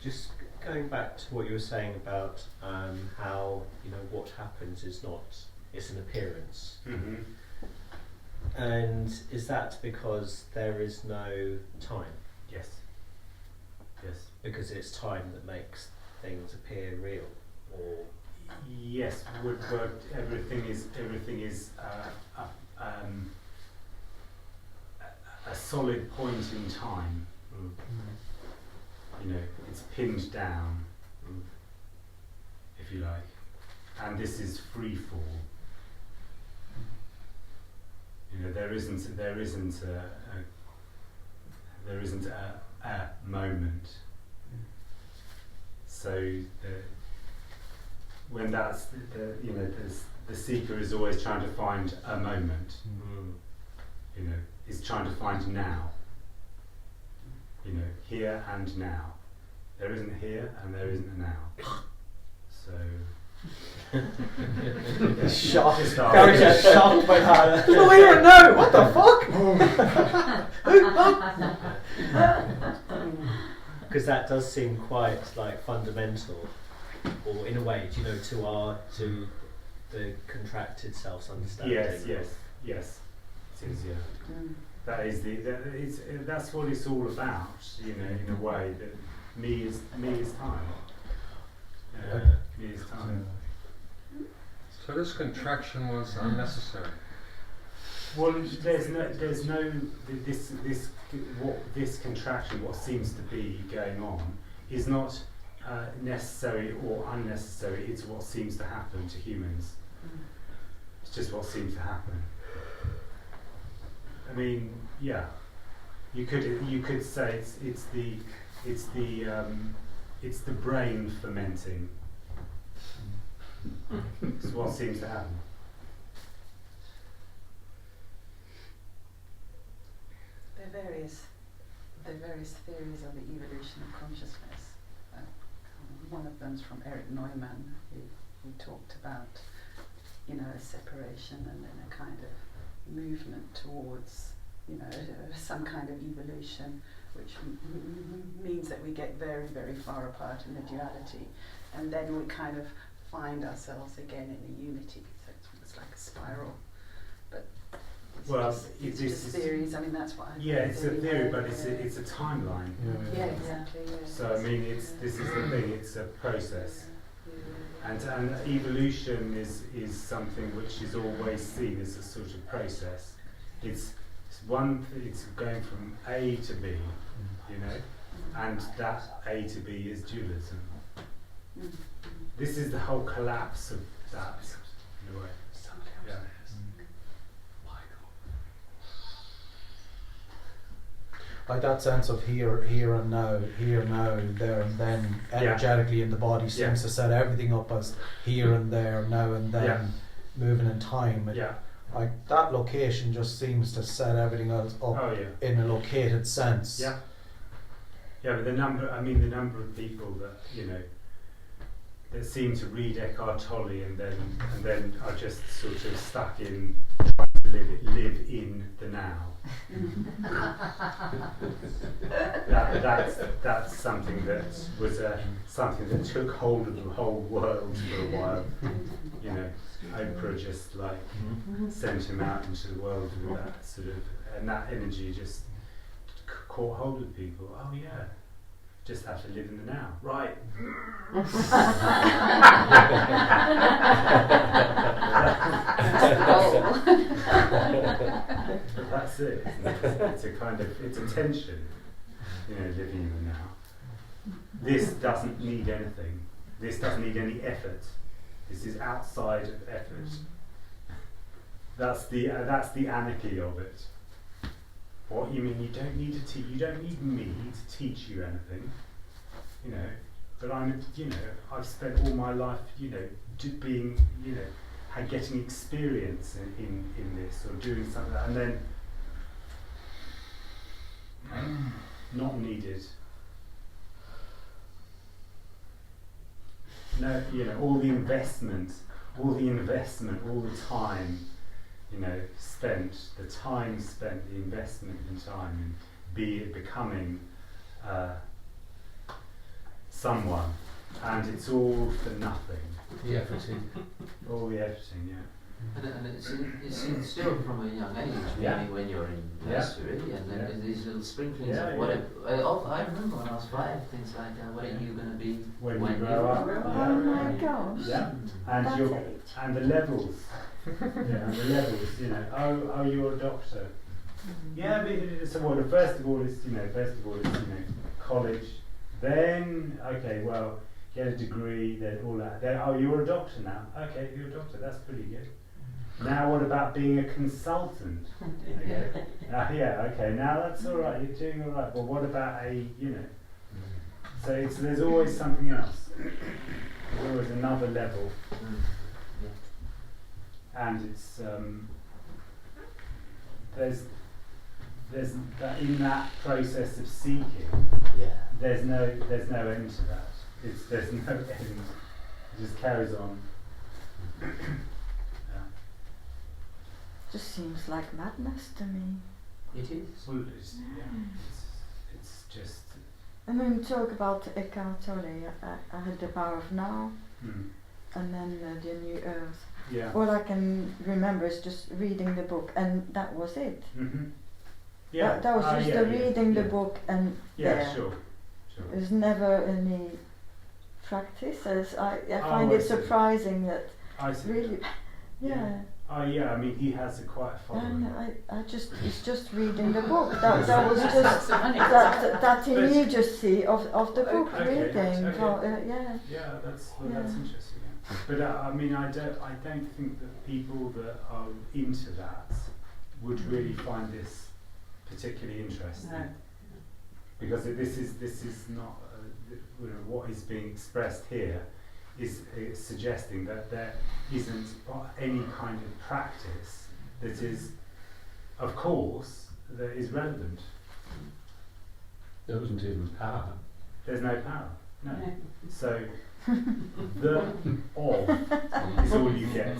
Just going back to what you were saying about how what happens is not, it's an appearance. Mm-hmm. And is that because there is no time? Yes. Yes. Because it's time that makes things appear real, or yes, but everything is a solid point in time. It's pinned down, if you like, and this is free fall. There isn't a moment. So when that's the seeker is always trying to find a moment. Is trying to find now. Here and now. There isn't here and there isn't a now. So. Shocked. Gary gets shocked by that. There's no here and now. What the fuck? Because that does seem quite fundamental, or in a way, to the contracted self-understanding. Yes. It is. Yeah. That's what it's all about. In a way that me is time. Me is time. So this contraction was unnecessary. Well, there's no this contraction, what seems to be going on, is not necessary or unnecessary. It's what seems to happen to humans. It's just what seems to happen. I mean, yeah, you could say it's the brain fermenting. It's what seems to happen. There are various theories of the evolution of consciousness. One of them's from Eric Neumann, who talked about, a separation and then a kind of movement towards, some kind of evolution, which means that we get very, very far apart in the duality, and then we kind of find ourselves again in the unity. So it's like a spiral. But it's just theories. I mean, that's what I it's a theory, but it's a timeline. Yeah, exactly. Yeah. So I mean, this is the thing. It's a process. And evolution is something which is always seen as a sort of process. It's going from A to B, and that A to B is dualism. This is the whole collapse of that, in a way. Yeah. Like that sense of here and now, there and then, energetically in the body seems to set everything up as here and there, now and then, moving in time. Like that location just seems to set everything else up in a located sense. Yeah. Yeah, but the number of people that that seem to read Eckhart Tolle and then are just sort of stuck in trying to live in the now. That's something that was something that took hold of the whole world for a while. Oprah just sent him out into the world with that sort of, and that energy just caught hold of people. Oh yeah. Just have to live in the now. Right. But that's it, isn't it? It's a kind of, it's a tension, living in the now. This doesn't need anything. This doesn't need any effort. This is outside of effort. That's the anarchy of it. What you mean? You don't need you don't need me to teach you anything, But I've spent all my life, being, getting experience in this or doing something, and then not needed. No, all the investment, all the time. Spent, the time spent, the investment in time, and becoming someone, and it's all for nothing. The efforting. All the efforting, yeah. And it's instilled from a young age, maybe when you're in nursery, and then there's these little sprinklings of whatever. I remember when I was 5, things like, what are you going to be when you grow up? Oh my gosh. Yeah, and and the levels. Yeah, and the levels. You know, oh, you're a doctor. Yeah, but so well, first of all, it's college. Then well, get a degree. Then all that. Then you're a doctor now. Okay, you're a doctor. That's pretty good. Now what about being a consultant? Okay. Okay, now that's all right, you're doing all right. But what about so there's always something else. There's always another level. And it's there's that in that process of seeking, there's no end to that. There's no end. It just carries on. Just seems like madness to me. It is. Well, it's just. And when you talk about Eckhart Tolle, I had The Power of Now, and then The New Earth. Yeah. All I can remember is just reading the book, and that was it. Mm-hmm. Yeah. That was just reading the book, and sure. There's never any practice. I find it surprising that really, I mean, he has quite a following. And it's just reading the book. That was just that immediacy of the book reading. That's interesting. Yeah. But I mean, I don't think that people that are into that would really find this particularly interesting. No. Because this is not what is being expressed here is suggesting that there isn't any kind of practice that is, of course, that is relevant. There isn't even power. There's no power. No. So the of is all you get.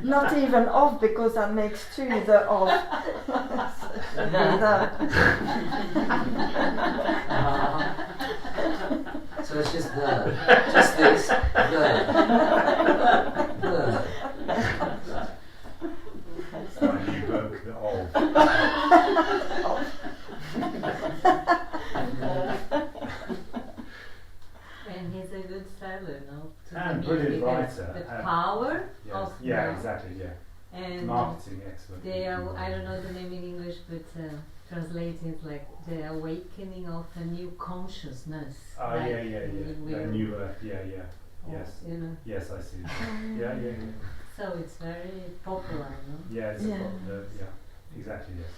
Not even of, because that makes 2 the of. So it's just just this, the. So you evoke the of. And he's a good seller, no? And brilliant writer. The power of exactly, and marketing excellent. I don't know the name in English, but translating is like the awakening of a new consciousness. A new earth, yes. You know. Yes, I see. So it's very popular, no? Yeah, it's popular. Yeah, exactly. Yes.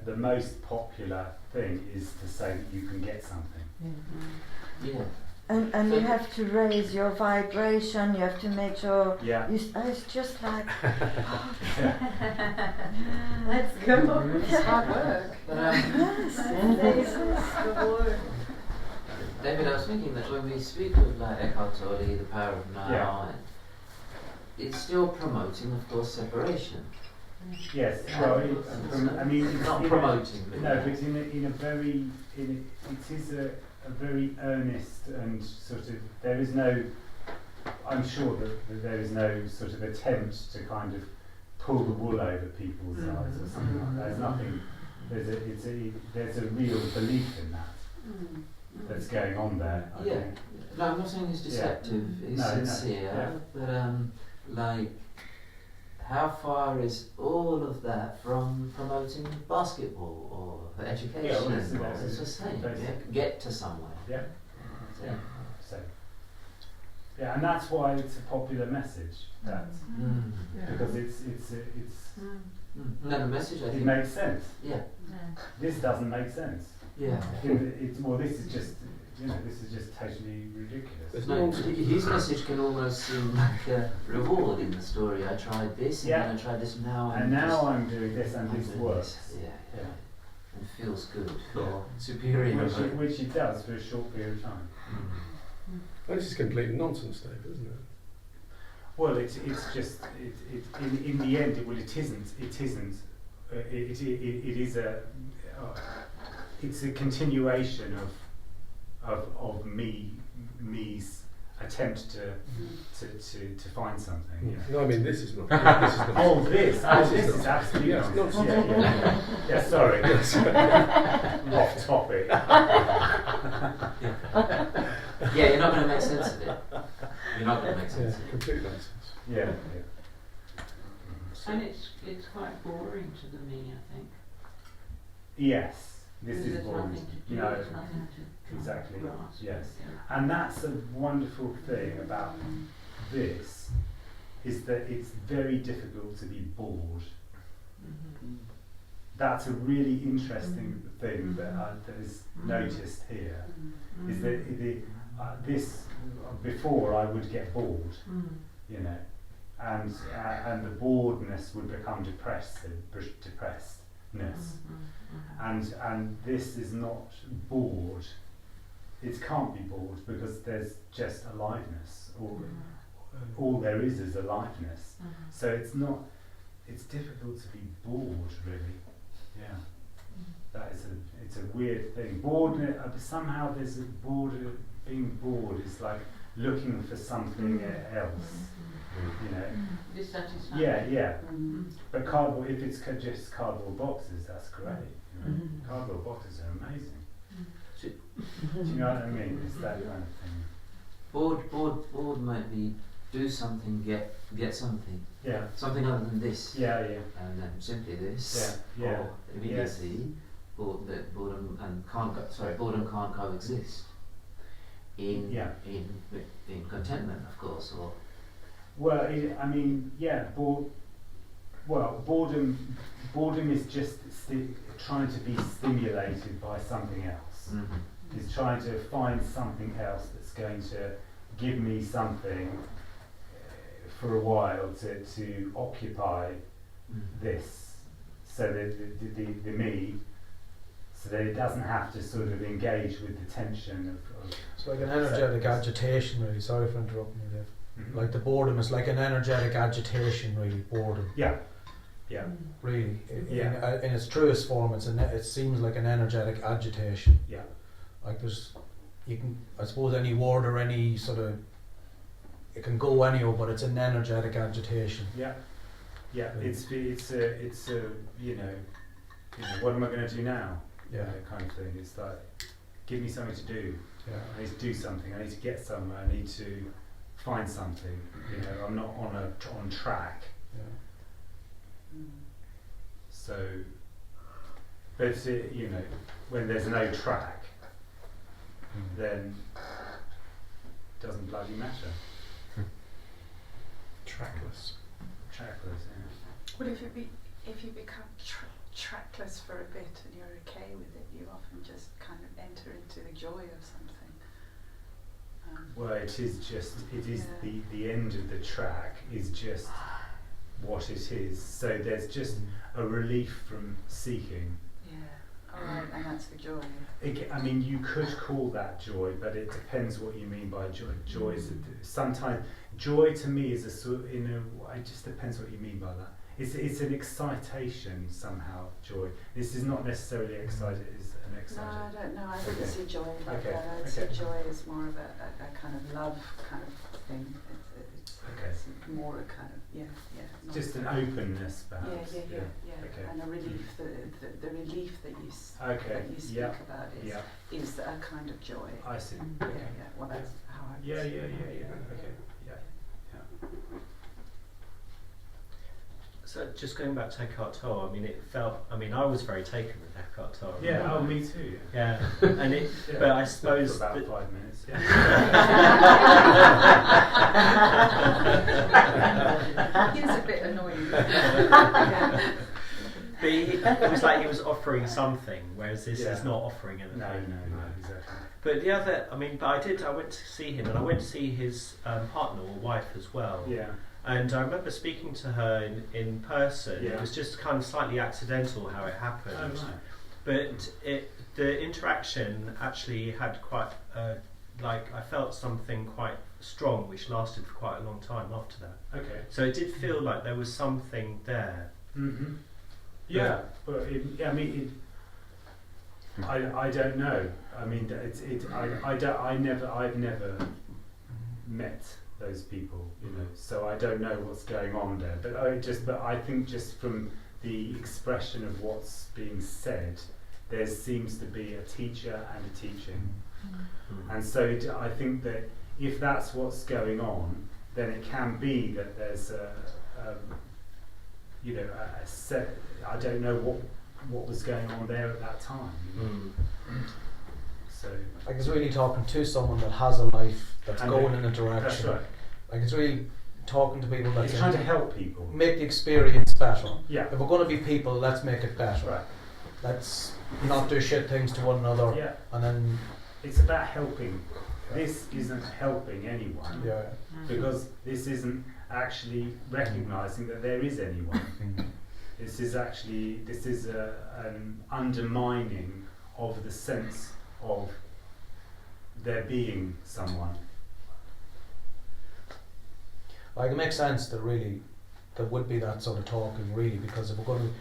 The most popular thing is to say that you can get something. Yeah. And you have to raise your vibration. You have to make sure. Yeah. It's just like. Let's go. It's hard work. David, I was thinking that when we speak of like Eckhart Tolle, The Power of Now, it's still promoting, of course, separation. Yes, well, I mean, it's not promoting. But no, but it is a very earnest and sort of, there is no, I'm sure that there is no sort of attempt to kind of pull the wool over people's eyes or something like that. There's nothing, there's a real belief in that that's going on there. I think. No, I'm not saying it's deceptive, it's sincere, but like, how far is all of that from promoting basketball or education? It's the same. Get to somewhere. Yeah. And that's why it's a popular message. Because it's. No, the message I think it makes sense. Yeah. This doesn't make sense. Yeah. This is just. This is just totally ridiculous. His message can almost seem like a reward in the story. I tried this, and then I tried this, I'm doing this, and this works. Yeah. And feels good or superior. Which it does for a short period of time. Well, this is complete nonsense, David, isn't it? Well, it's just in the end. It isn't it is a it's a continuation of me's attempt to find something. Yeah. No, I mean this is not. This is the Oh, this is absolutely yes, nonsense. not Yeah, sorry. Off topic. Yeah, you're not going to make sense of it. You're not going to make sense of it. complete nonsense. Yeah. And it's quite boring to the me, I think. Yes, this is There's boring. nothing to do, No, there's nothing to exactly. grasp. Yes, and that's a wonderful thing about this, is that it's very difficult to be bored. Mm-hmm. That's a really interesting thing that is noticed here. Is that this before I would get bored, you know, and the boredness would become depressedness, and this is not bored. It can't be bored because there's just aliveness. All there is aliveness. So it's not. It's difficult to be bored, really. Yeah, that is it's a weird thing. Bored. Somehow there's a bored. Being bored is like looking for something else. You know. Dissatisfied. Yeah. But cardboard. If it's just cardboard boxes, that's great. You know? Cardboard boxes are amazing. Do you know what I mean? It's that kind of thing. Bored might be do something, get something. Yeah. Something other than this. Yeah. And then simply this. Yeah. Or immediacy. Boredom can't coexist. In contentment, of course, or. Well, boredom is just trying to be stimulated by something else. It's trying to find something else that's going to give me something for a while to occupy this, so that the me, so that it doesn't have to sort of engage with the tension of it's like an energetic agitation, really. Sorry for interrupting you, Dave. Like the boredom is like an energetic agitation, really. Boredom. Yeah. Really. Yeah. In its truest form, it seems like an energetic agitation. Yeah. Like I suppose any word or any sort of, it can go anywhere, but it's an energetic agitation. Yeah. It's a what am I going to do now? Yeah. Kind of thing. It's like, give me something to do. Yeah. I need to do something. I need to get somewhere. I need to find something. You know, I'm not on track. Yeah. So, but when there's no track, then it doesn't bloody matter. Trackless. Trackless. Yeah. Well, if you become trackless for a bit and you're okay with it, you often just kind of enter into the joy of something. Well, it is the end of the track is just what it is. So there's just a relief from seeking. Yeah. All right, and that's the joy. I mean, you could call that joy, but it depends what you mean by joy. Joy is sometimes joy to me is it just depends what you mean by that. It's an excitation somehow. Joy. This is not necessarily excited. It's an excitation. No, I don't know. I wouldn't see joy like Okay. that. I'd see joy as more of a kind of love kind of thing. It's more a kind of Just an openness, perhaps. Yeah. Okay. And a relief. The relief that you speak about is a kind of joy. I see. Yeah. Well, that's how I. Yeah. Okay. Yeah. So just going back to Eckhart Tolle, I was very taken with Eckhart Tolle. Yeah, oh, me too. Yeah, and but I suppose for about 5 minutes. Yeah. He was a bit annoying. But it was like he was offering something, whereas this is not offering anything. No, exactly. But the other, I went to see him, and I went to see his partner or wife as well. Yeah. And I remember speaking to her in person. Yeah. It was just kind of slightly accidental how it happened. Oh, right. But the interaction actually had quite, I felt something quite strong, which lasted for quite a long time after that. Okay. So it did feel like there was something there. Mm-hmm. Yeah, but I don't know. I mean, I've never met those people, you know, so I don't know what's going on there. But I think just from the expression of what's being said, there seems to be a teacher and a teaching, and so I think that if that's what's going on, then it can be that there's a set. I don't know what was going on there at that time. You know? So like it's really talking to someone that has a life that's going in a direction. That's right. Like it's really talking to people that's trying to help people, make the experience better. Yeah. If we're going to be people, let's make it better. Right. Let's not do shit things to one another. Yeah. And then it's about helping. This isn't helping anyone. Yeah. Because this isn't actually recognising that there is anyone. This is an undermining of the sense of there being someone. Like it makes sense that really there would be that sort of talking really, because if we're going to,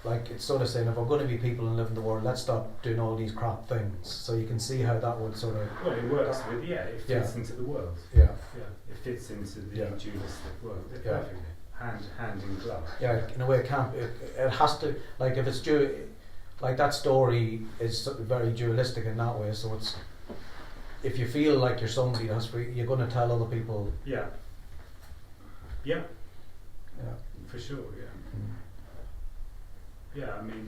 like it's sort of saying if we're going to be people and live in the world, let's stop doing all these crap things. So you can see how that would sort of. Well, it works with it fits into the world. Yeah. It fits into the dualistic world. Perfectly. Hand in glove. Yeah, in a way it can't. It has to, like if it's like that story is very dualistic in that way. So it's, if you feel like you're somebody that's free, you're going to tell other people. Yeah. Yeah. Yeah. For sure. Yeah. Yeah. I mean,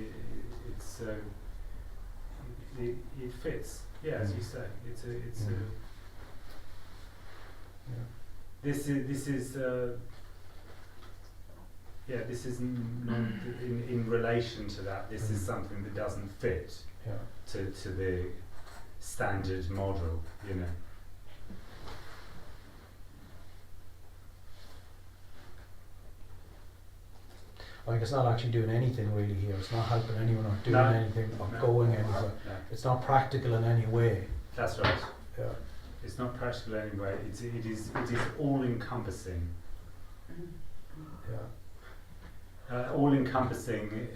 it fits. Yeah, as you say, it's a. Yeah. This is. This is in relation to that. This is something that doesn't fit to the standard model, you know. Like it's not actually doing anything really here. It's not helping anyone or doing anything or going anywhere. No. It's not practical in any way. That's right. Yeah. It's not practical anyway. It is all encompassing. Yeah. All encompassing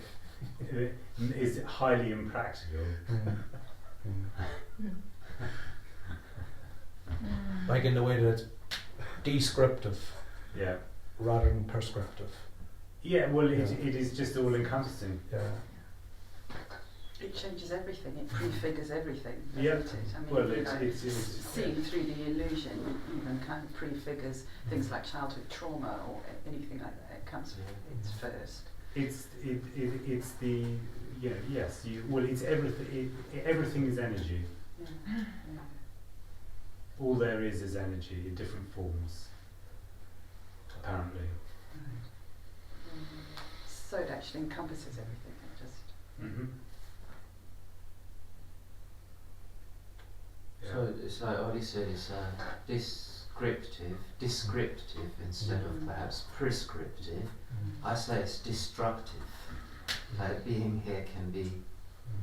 is highly impractical. Like in the way that it's descriptive, rather than prescriptive. Yeah, well, it is just all encompassing. Yeah. It changes everything. It prefigures everything. Yeah. It? I mean, well, it's seeing through the illusion even kind of prefigures things like childhood trauma or anything like that. It comes. It's first. It's the yes. It's everything. Everything is energy. Yeah. All there is energy in different forms. Apparently. So it actually encompasses everything. It just. Mm-hmm. So it's like Ollie said, it's descriptive instead of perhaps prescriptive. I say it's destructive. Like being here can be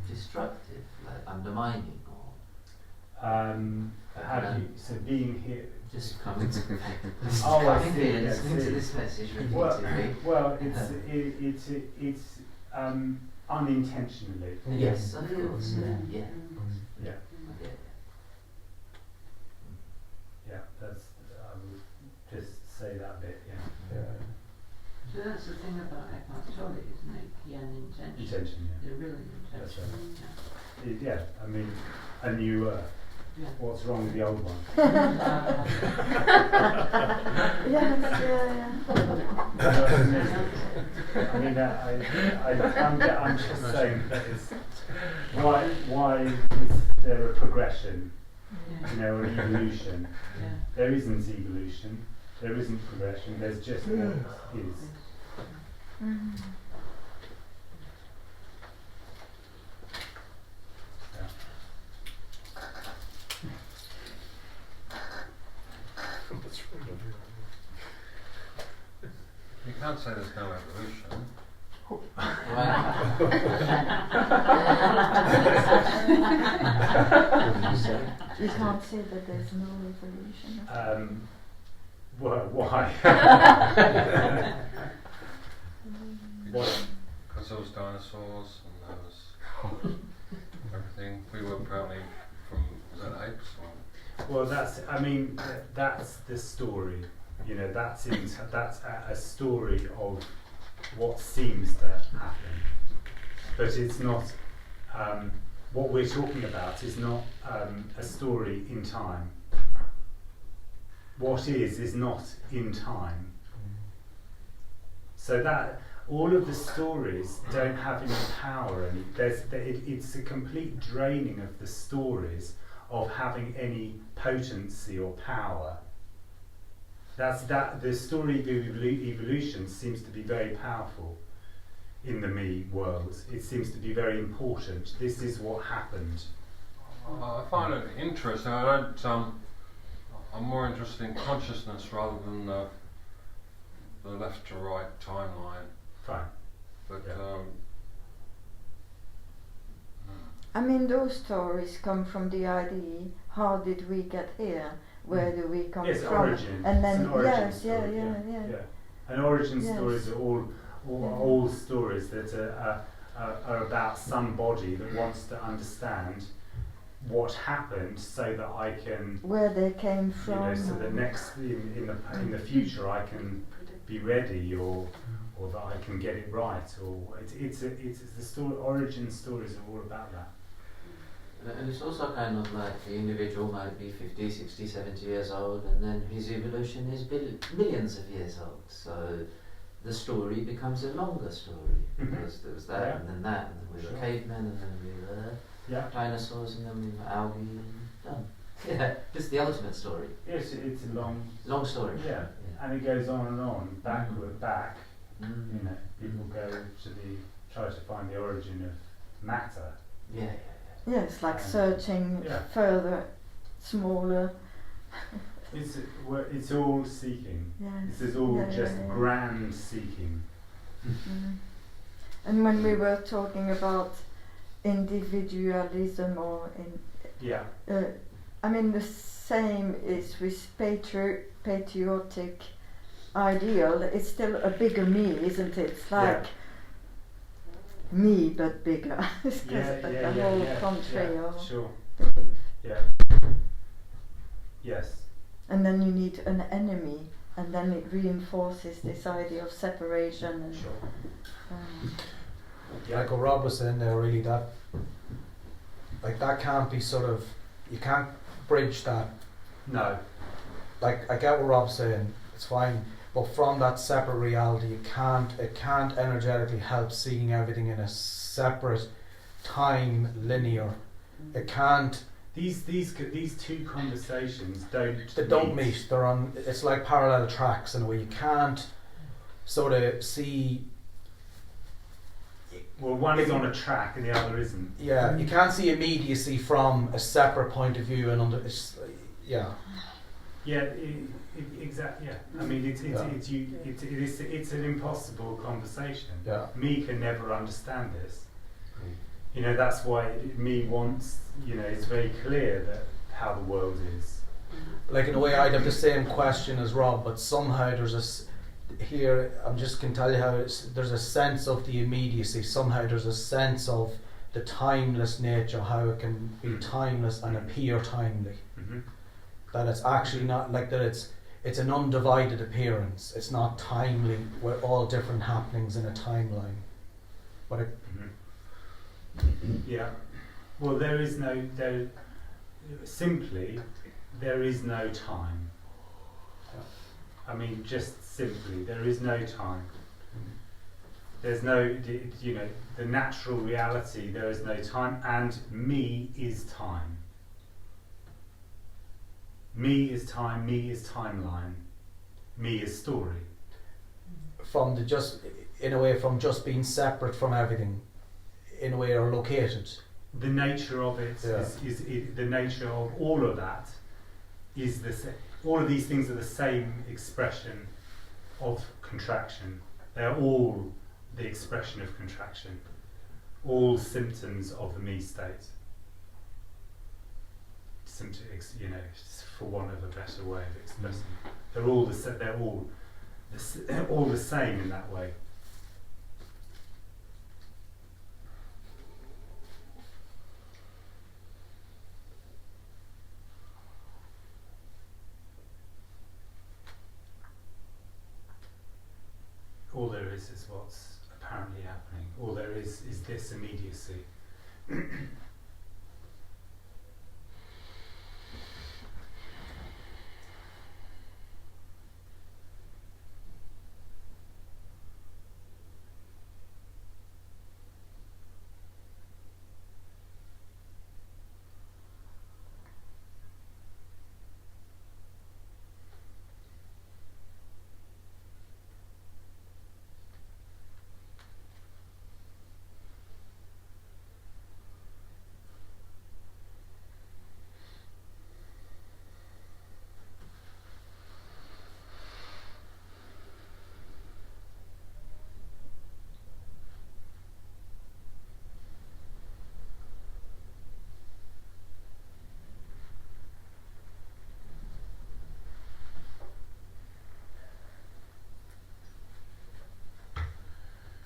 destructive, like undermining or. How do you? So being here. Just coming to listening to this message repeatedly. Well, it's unintentionally. Yes, of course. Yeah. Yeah, that's. I would just say that bit. Yeah. So that's the thing about Eckhart Tolle, isn't it? Yen intention. Intention, yeah. The real intention. That's right. I mean, a new earth. Yeah. What's wrong with the old one? I mean, I'm just saying that it's why is there a progression? You know, an evolution. There isn't evolution. There isn't progression. There's just what is. You can't say there's no evolution. You can't say that there's no evolution. Why? Because Because there was dinosaurs and there was everything. We were apparently from, was that apes or? Well, that's the story. You know, that's a story of what seems to happen, but it's not. What we're talking about is not a story in time. What is not in time. So that all of the stories don't have any power. It's a complete draining of the stories of having any potency or power. The story of evolution seems to be very powerful in the me world. It seems to be very important. This is what happened. I find it interesting. I don't. I'm more interested in consciousness rather than the left to right timeline. Fine. But I mean, those stories come from the idea: how did we get here? Where do we come from? Origin. And then it's an origin yes, story, yeah. And origin stories are all stories that are about somebody that wants to understand what happened, so that I can where they came from. So that next in the future I can be ready, or that I can get it right, or it's the story. Origin stories are all about that. And it's also kind of like the individual might be 50, 60, 70 years old, and then his evolution is millions of years old. So the story becomes a longer story, because there was that, and then that, and then we were cavemen, and then we were dinosaurs, and then we were algae, and done. Yeah, it's the ultimate story. Yes, it's a long story. Yeah, and it goes on and on, backward, back. You know, people go to try to find the origin of matter. Yeah, it's like searching further, smaller. It's all seeking. Yes. This is all just grand seeking. And when we were talking about individualism, or I mean, the same is with patriotic ideal. It's still a bigger me, isn't it? It's like me, but bigger. It's the whole country. Sure. Yes. And then you need an enemy, and then it reinforces this idea of separation. And, like what Rob was saying there, really, that can't be you can't bridge that. No. Like, I get what Rob's saying, it's fine, but from that separate reality, it can't energetically help seeing everything in a separate time linear. It can't. These two conversations don't meet. They're on. It's like parallel tracks in a way. You can't sort of see. Well, one is on a track and the other isn't. Yeah, you can't see immediacy from a separate point of view, and exactly. Yeah, I mean, it's an impossible conversation. Yeah. Me can never understand this. You know, that's why me wants. You know, it's very clear that how the world is. Like, in a way, I'd have the same question as Rob, but somehow there's here. I'm just can tell you how there's a sense of the immediacy. Somehow there's a sense of the timeless nature, how it can be timeless and appear timely. That it's actually not like that. It's an undivided appearance. It's not timely with all different happenings in a timeline. But well, there is no time. I mean, just simply, there is no time. There's no, the natural reality. There is no time, and me is time. Me is time. Me is timeline. Me is story. From just being separate from everything, in a way, are located. The nature of it is the nature of all of that is the same. All of these things are the same expression of contraction. They're all the expression of contraction. All symptoms of the me state. For want of a better way of expressing, they're all all the same in that way. all there is what's apparently happening. All there is this immediacy.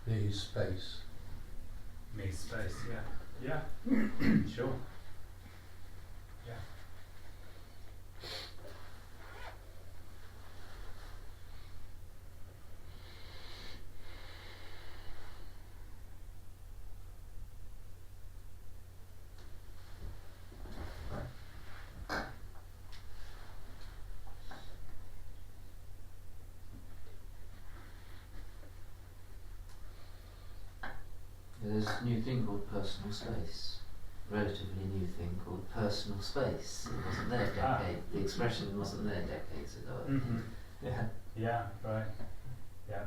Me space. Me space, yeah. Sure. Yeah. There's a new thing called personal space. Relatively new thing called personal space. It wasn't there the expression wasn't there decades ago. Mm-hmm. Yeah. Yeah, right. Yeah.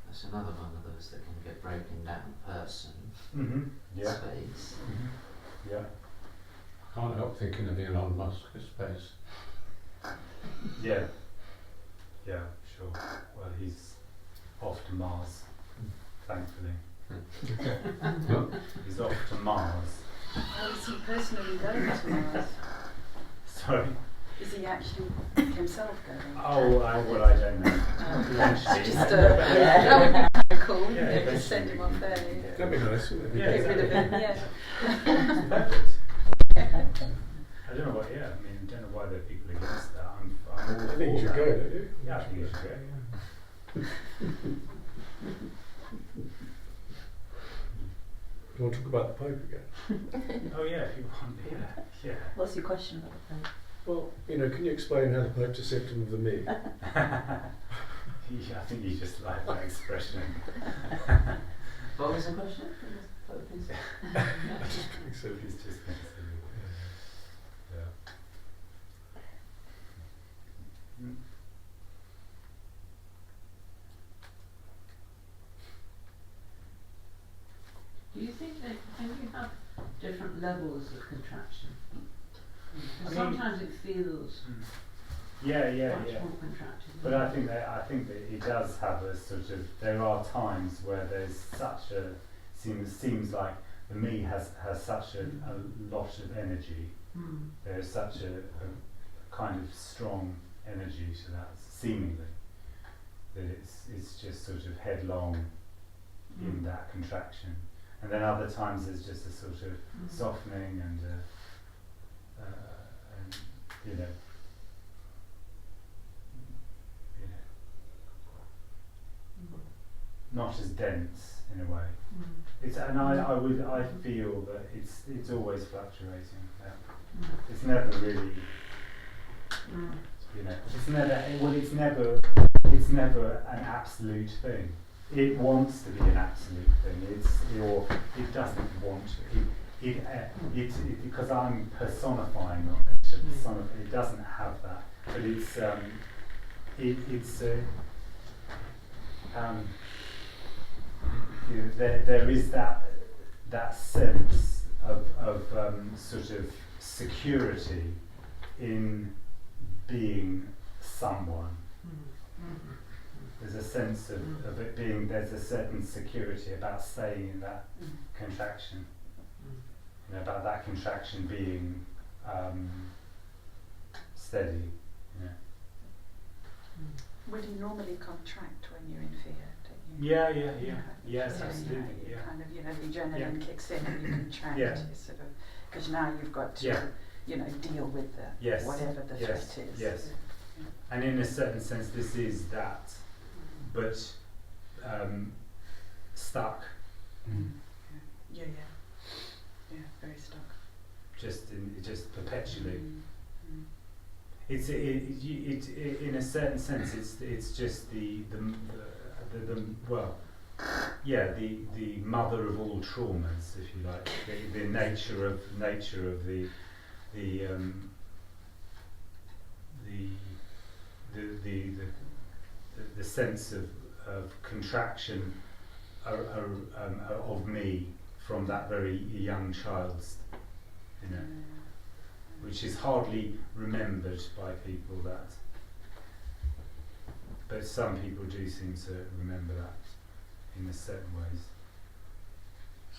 That's another one of those that can get broken down. Person. Mm-hmm. Yeah. Space. Mm-hmm. Yeah. Can't help thinking of Elon Musk as space. Yeah. Yeah, sure. Well, he's off to Mars, thankfully. He's off to Mars. How is he personally going to Mars? Sorry? Is he actually himself going? Oh, well, I don't know. Eventually. Just, that would be kind of cool. Yeah, Yeah, just send him off there. That'd be nice, wouldn't it? Yeah, Get rid of him, yeah. It's perfect. I don't know what, yeah, I mean, I don't know why there are people against that. I'm all I think you for should that. go, don't you? Yeah, I think you should go. Do you want to talk about the Pope again? Oh yeah, if you want, yeah. What's your question about the Pope? Well, can you explain how the Pope's a symptom of the me? Yeah, I think you just like that expression. What was the question? He's just being silly. Yeah. Mm. Do you think that can you have different levels of contraction? Because sometimes it feels Yeah. much more contracted. But I think that it does have a sort of. There are times where there's such a seems like the me has such a lot of energy. There's such a kind of strong energy to that, seemingly, that it's just sort of headlong in that contraction. And then other times there's just a sort of softening and you know, not as dense in a way. It's I feel that it's always fluctuating. Yeah. It's never really, you know, it's never an absolute thing. It wants to be an absolute thing. It doesn't want to. It because I'm personifying it. It doesn't have that, but it's you know, there is that sense of sort of security in being someone. There's a sense of it being, there's a certain security about staying in that contraction. You know, about that contraction being steady. You know. Would you normally contract when you're in fear? Yeah. Yes, absolutely. You kind of, the adrenaline kicks in and you contract. Yeah. Sort of, because now you've got to, deal with the whatever the threat is. Yes. And in a certain sense, this is that, but stuck. Yeah, very stuck. Just perpetually. It's in a certain sense, it's just the mother of all traumas, if you like. The nature of the sense of contraction of me from that very young child's, which is hardly remembered by people, that, but some people do seem to remember that in a certain ways.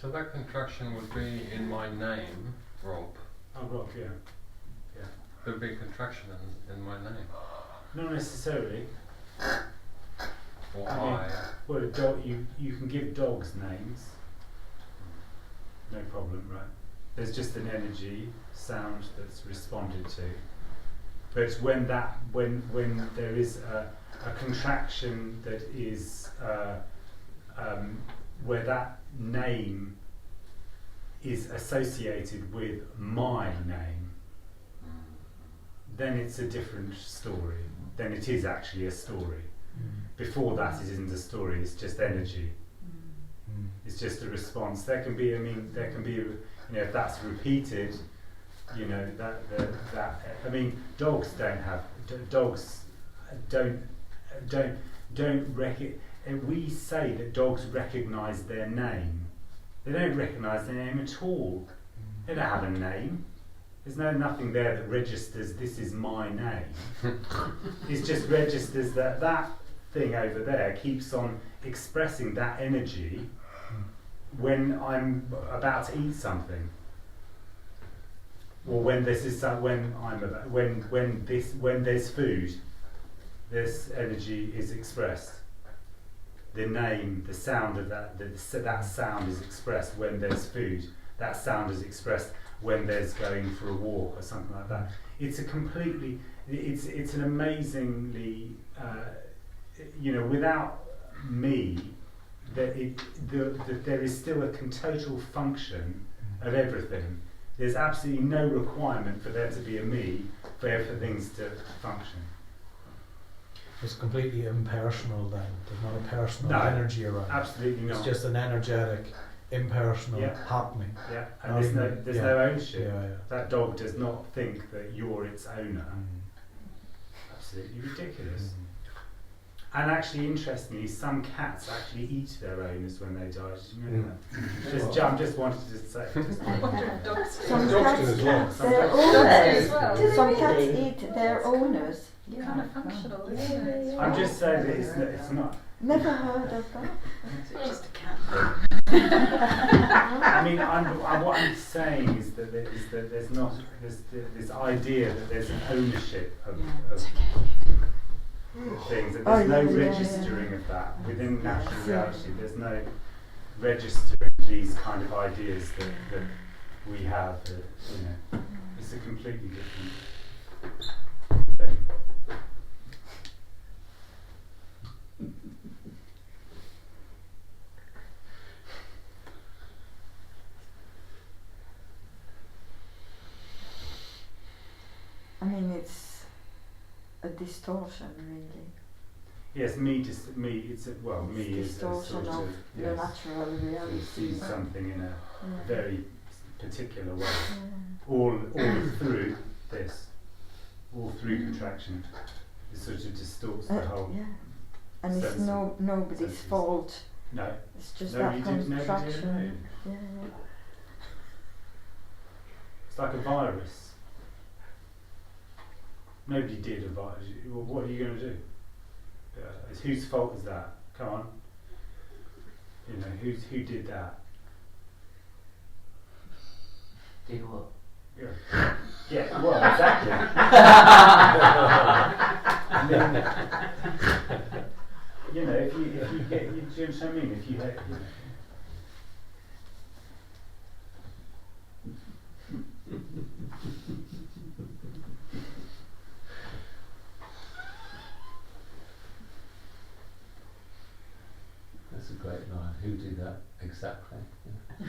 So that contraction would be in my name, Rob. Oh, Rob, yeah. There would be a contraction in my name. Not necessarily. Or I mean, well, you can give dogs names. No problem, right? There's just an energy, sound that's responded to. But when there is a contraction that is where that name is associated with my name, then it's a different story. Then it is actually a story. Before that, it isn't a story. It's just energy. It's just a response. There can be, if that's repeated, dogs don't we say that dogs recognise their name. They don't recognise their name at all. They don't have a name. There's nothing there that registers this is my name. It just registers that thing over there keeps on expressing that energy when I'm about to eat something, or when there's food, this energy is expressed. The name, the sound of that sound is expressed when there's food. That sound is expressed when there's going for a walk or something like that. It's an amazingly, without me, there is still a total function of everything. There's absolutely no requirement for there to be a me for things to function. It's completely impersonal then. There's not a personal energy around it. Absolutely not. It's just an energetic, impersonal happening. Yeah, and there's no ownership. Yeah. That dog does not think that you're its owner. Absolutely ridiculous. And actually, interestingly, some cats actually eat their owners when they die. Did you know that? I just wanted to say. Some cats eat their owners. Yeah. Kind of functional, isn't it? I'm just saying that it's not. Never heard of that. It's just a cat. I mean, what I'm saying is that there's not this idea that there's an ownership of things, that there's no registering of that within natural reality. There's no registering these kind of ideas that we have. It's a completely different thing. I mean, it's a distortion, really. Yes, me is a sort of the natural reality. See something in a very particular way. All through this, all through contraction, it sort of distorts the whole. Yeah, and it's nobody's fault. No, it's just nobody that contraction. Yeah. It's like a virus. Nobody did a virus. Well, what are you going to do? Whose fault is that? Come on. Who did that? Did what? Yeah. Well, exactly. If you get, do you understand what I mean? If you had, who do that exactly. Yeah.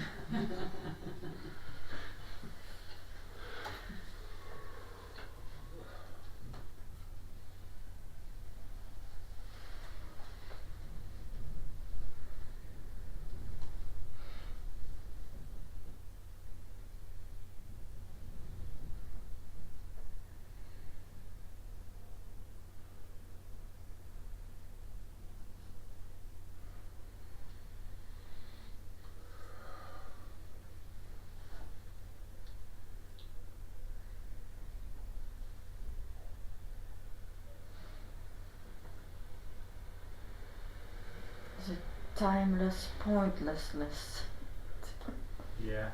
The timeless pointlessness. Yeah.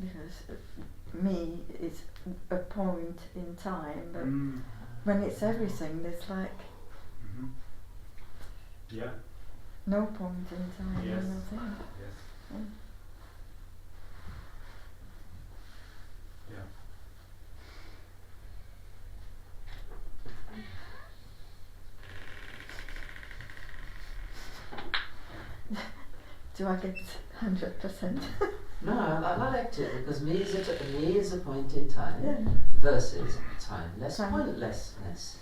Because me is a point in time, but when it's everything, there's like no point in time. Yes. Nothing. Yes. Mm. Do I get 100%? No, I liked it because me is a point in time versus timeless pointlessness.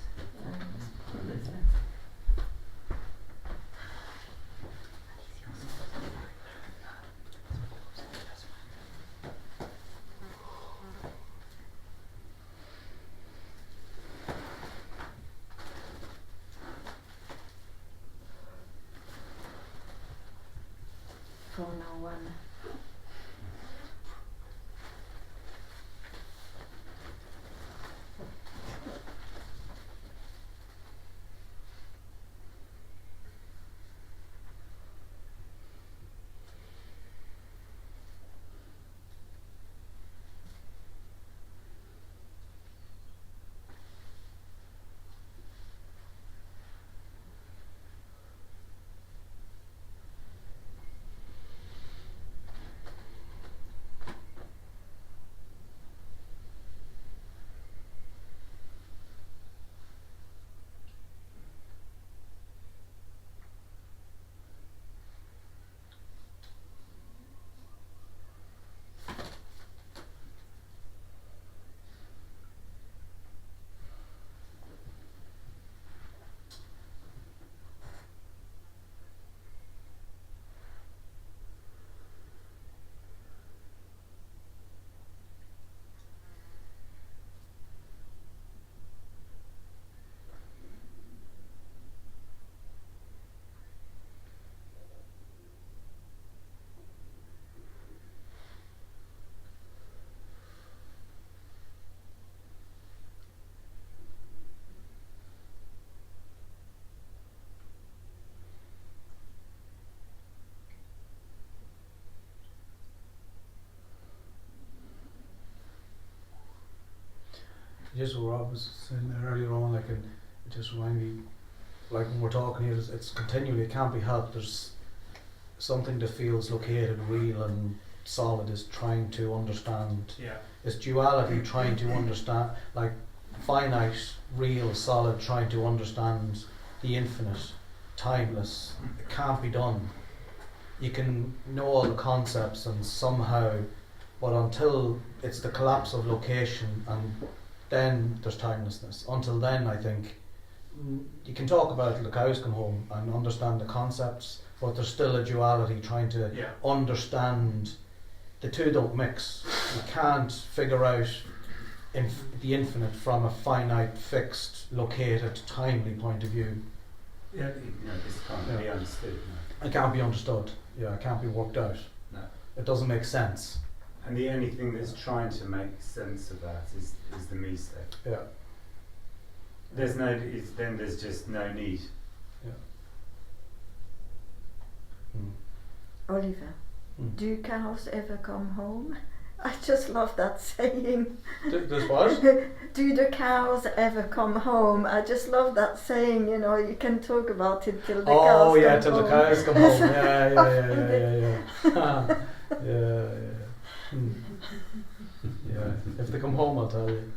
For no one. Just what Rob was saying there earlier on, like, it just reminded me, like when we're talking here, it's continually, it can't be helped. There's something that feels located, real and solid is trying to understand. Yeah. It's duality trying to understand, like finite, real, solid, trying to understand the infinite, timeless. It can't be done. You can know all the concepts and somehow, but until it's the collapse of location, and then there's timelessness. Until then, I think you can talk about it till the cows come home and understand the concepts, but there's still a duality trying to understand. The two don't mix. You can't figure out the infinite from a finite, fixed, located, timely point of view. Yeah, this can't be understood. No. It can't be understood. Yeah, it can't be worked out. No. It doesn't make sense. And the only thing that's trying to make sense of that is the me state. Yeah. Then there's just no need. Yeah. Oliver, do cows ever come home? I just love that saying. Does what? Do the cows ever come home? I just love that saying, you know, you can talk about it till the cows come home. Oh yeah, till the cows come home. Yeah. Yeah, if they come home, I'll tell you.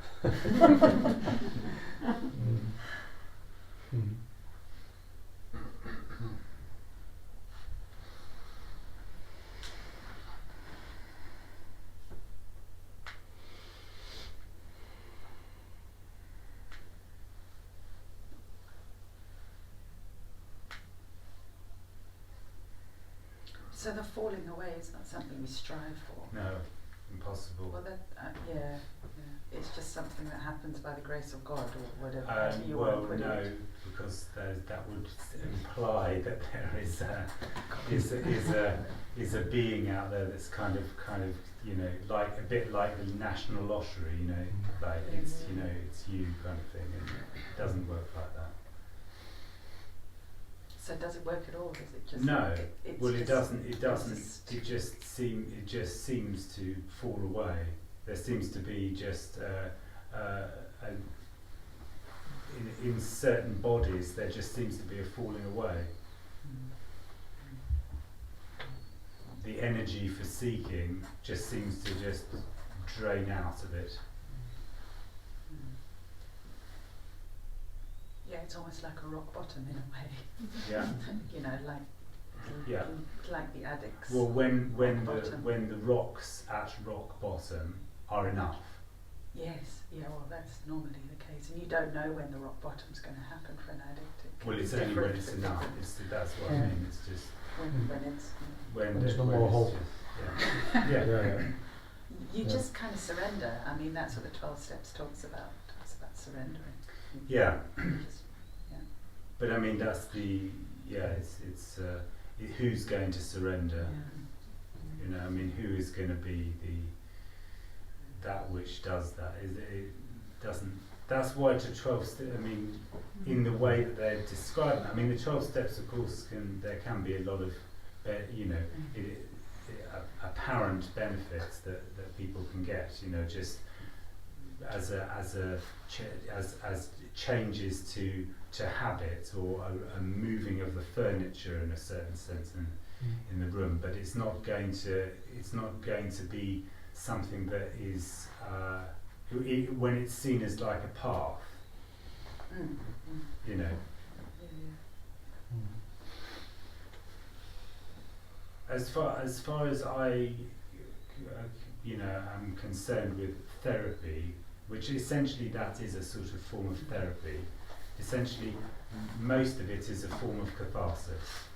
So the falling away is not something we strive for. No, impossible. Well, that yeah. It's just something that happens by the grace of God, or whatever you want to put it. Because that would imply that there is a being out there that's kind of like a bit like the National Lottery, like it's it's you kind of thing, and it doesn't work like that. So does it work at all? Does it just? No. It doesn't. It just seems to fall away. There seems to be just in certain bodies there just seems to be a falling away. The energy for seeking just seems to just drain out of it. Yeah, it's almost like a rock bottom in a way. Yeah. Like the addicts. Well, when the rocks at rock bottom are enough. Yes, well that's normally the case, and you don't know when the rock bottom's going to happen for an addict. Well, it's only when it's enough. That's what I mean. It's just when there's no more hope. You just kind of surrender. I mean, that's what the 12 steps talks about. Talks about surrendering. Yeah. But I mean, that's it's who's going to surrender? I mean, who is going to be that which does that? It doesn't. That's why to 12 steps. I mean, in the way that they're describing. I mean, the 12 steps, of course, there can be a lot of, apparent benefits that people can get. Just as changes to habit or a moving of the furniture in a certain sense in the room, but it's not going to be something that is when it's seen as like a path. As far as I am concerned with therapy, which essentially that is a sort of form of therapy. Essentially, most of it is a form of catharsis.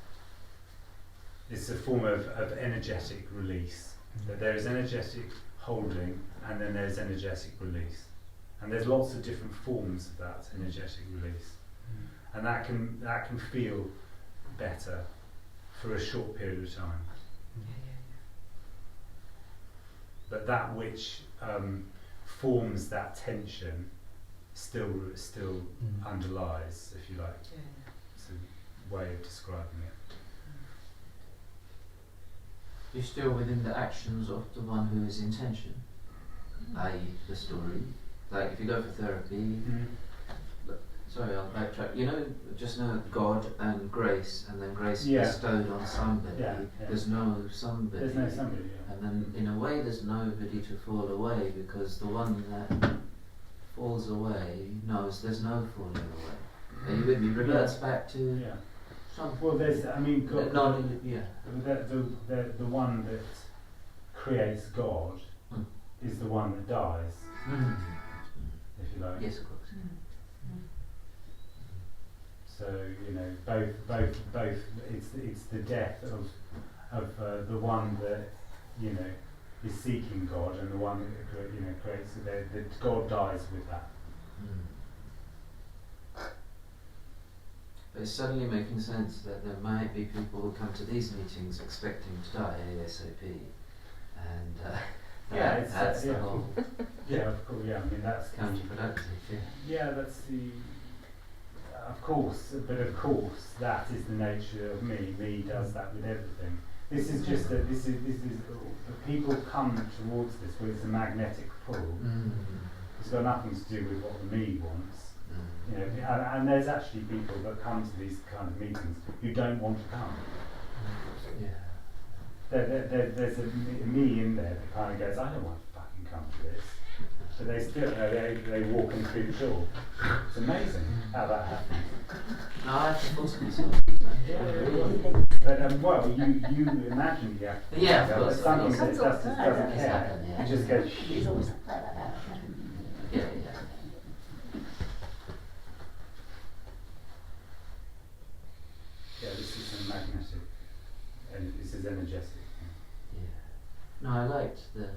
It's a form of energetic release. That there is energetic holding, and then there's energetic release. And there's lots of different forms of that energetic release. And that can feel better for a short period of time. But that which forms that tension still underlies, if you like. It's a way of describing it. You're still within the actions of the one who is in tension, i.e. the story. Like if you go for therapy, sorry, I'll backtrack. Just know God and grace, and then grace bestowed on somebody. There's no somebody. There's no somebody. And then in a way there's nobody to fall away, because the one that falls away knows there's no falling away. Are you with me? Reverts back to something. Well, God, the one that creates God is the one that dies, if you like. Yes, of course. So both. It's the death of the one that is seeking God, and the one that creates that God dies with that. But it's suddenly making sense that there might be people who come to these meetings expecting to die ASAP, and that's the whole. Yeah, of course. Yeah, I mean that's counterproductive. Yeah, that's the. Of course, but of course that is the nature of me. Me does that with everything. This is just that. This is people come towards this with a magnetic pull. It's got nothing to do with what the me wants. And there's actually people that come to these kind of meetings who don't want to come. There's a me in there that kind of goes, I don't want to fucking come to this. But they still, they walk in through the door. It's amazing how that happens. No, I suppose so. But well, you imagine of course. Something that doesn't care. You just go. He's always like that. Yeah, this is a magnetic, and this is is energetic. Yeah. No, I liked the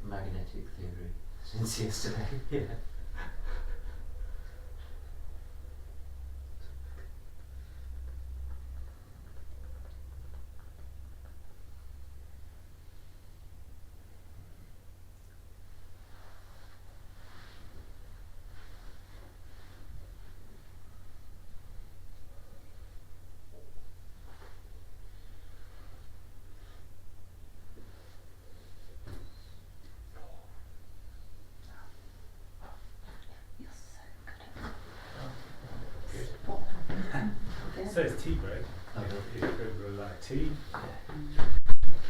magnetic theory since yesterday. Yeah. So it's tea break. Okay. If people like tea. Yeah.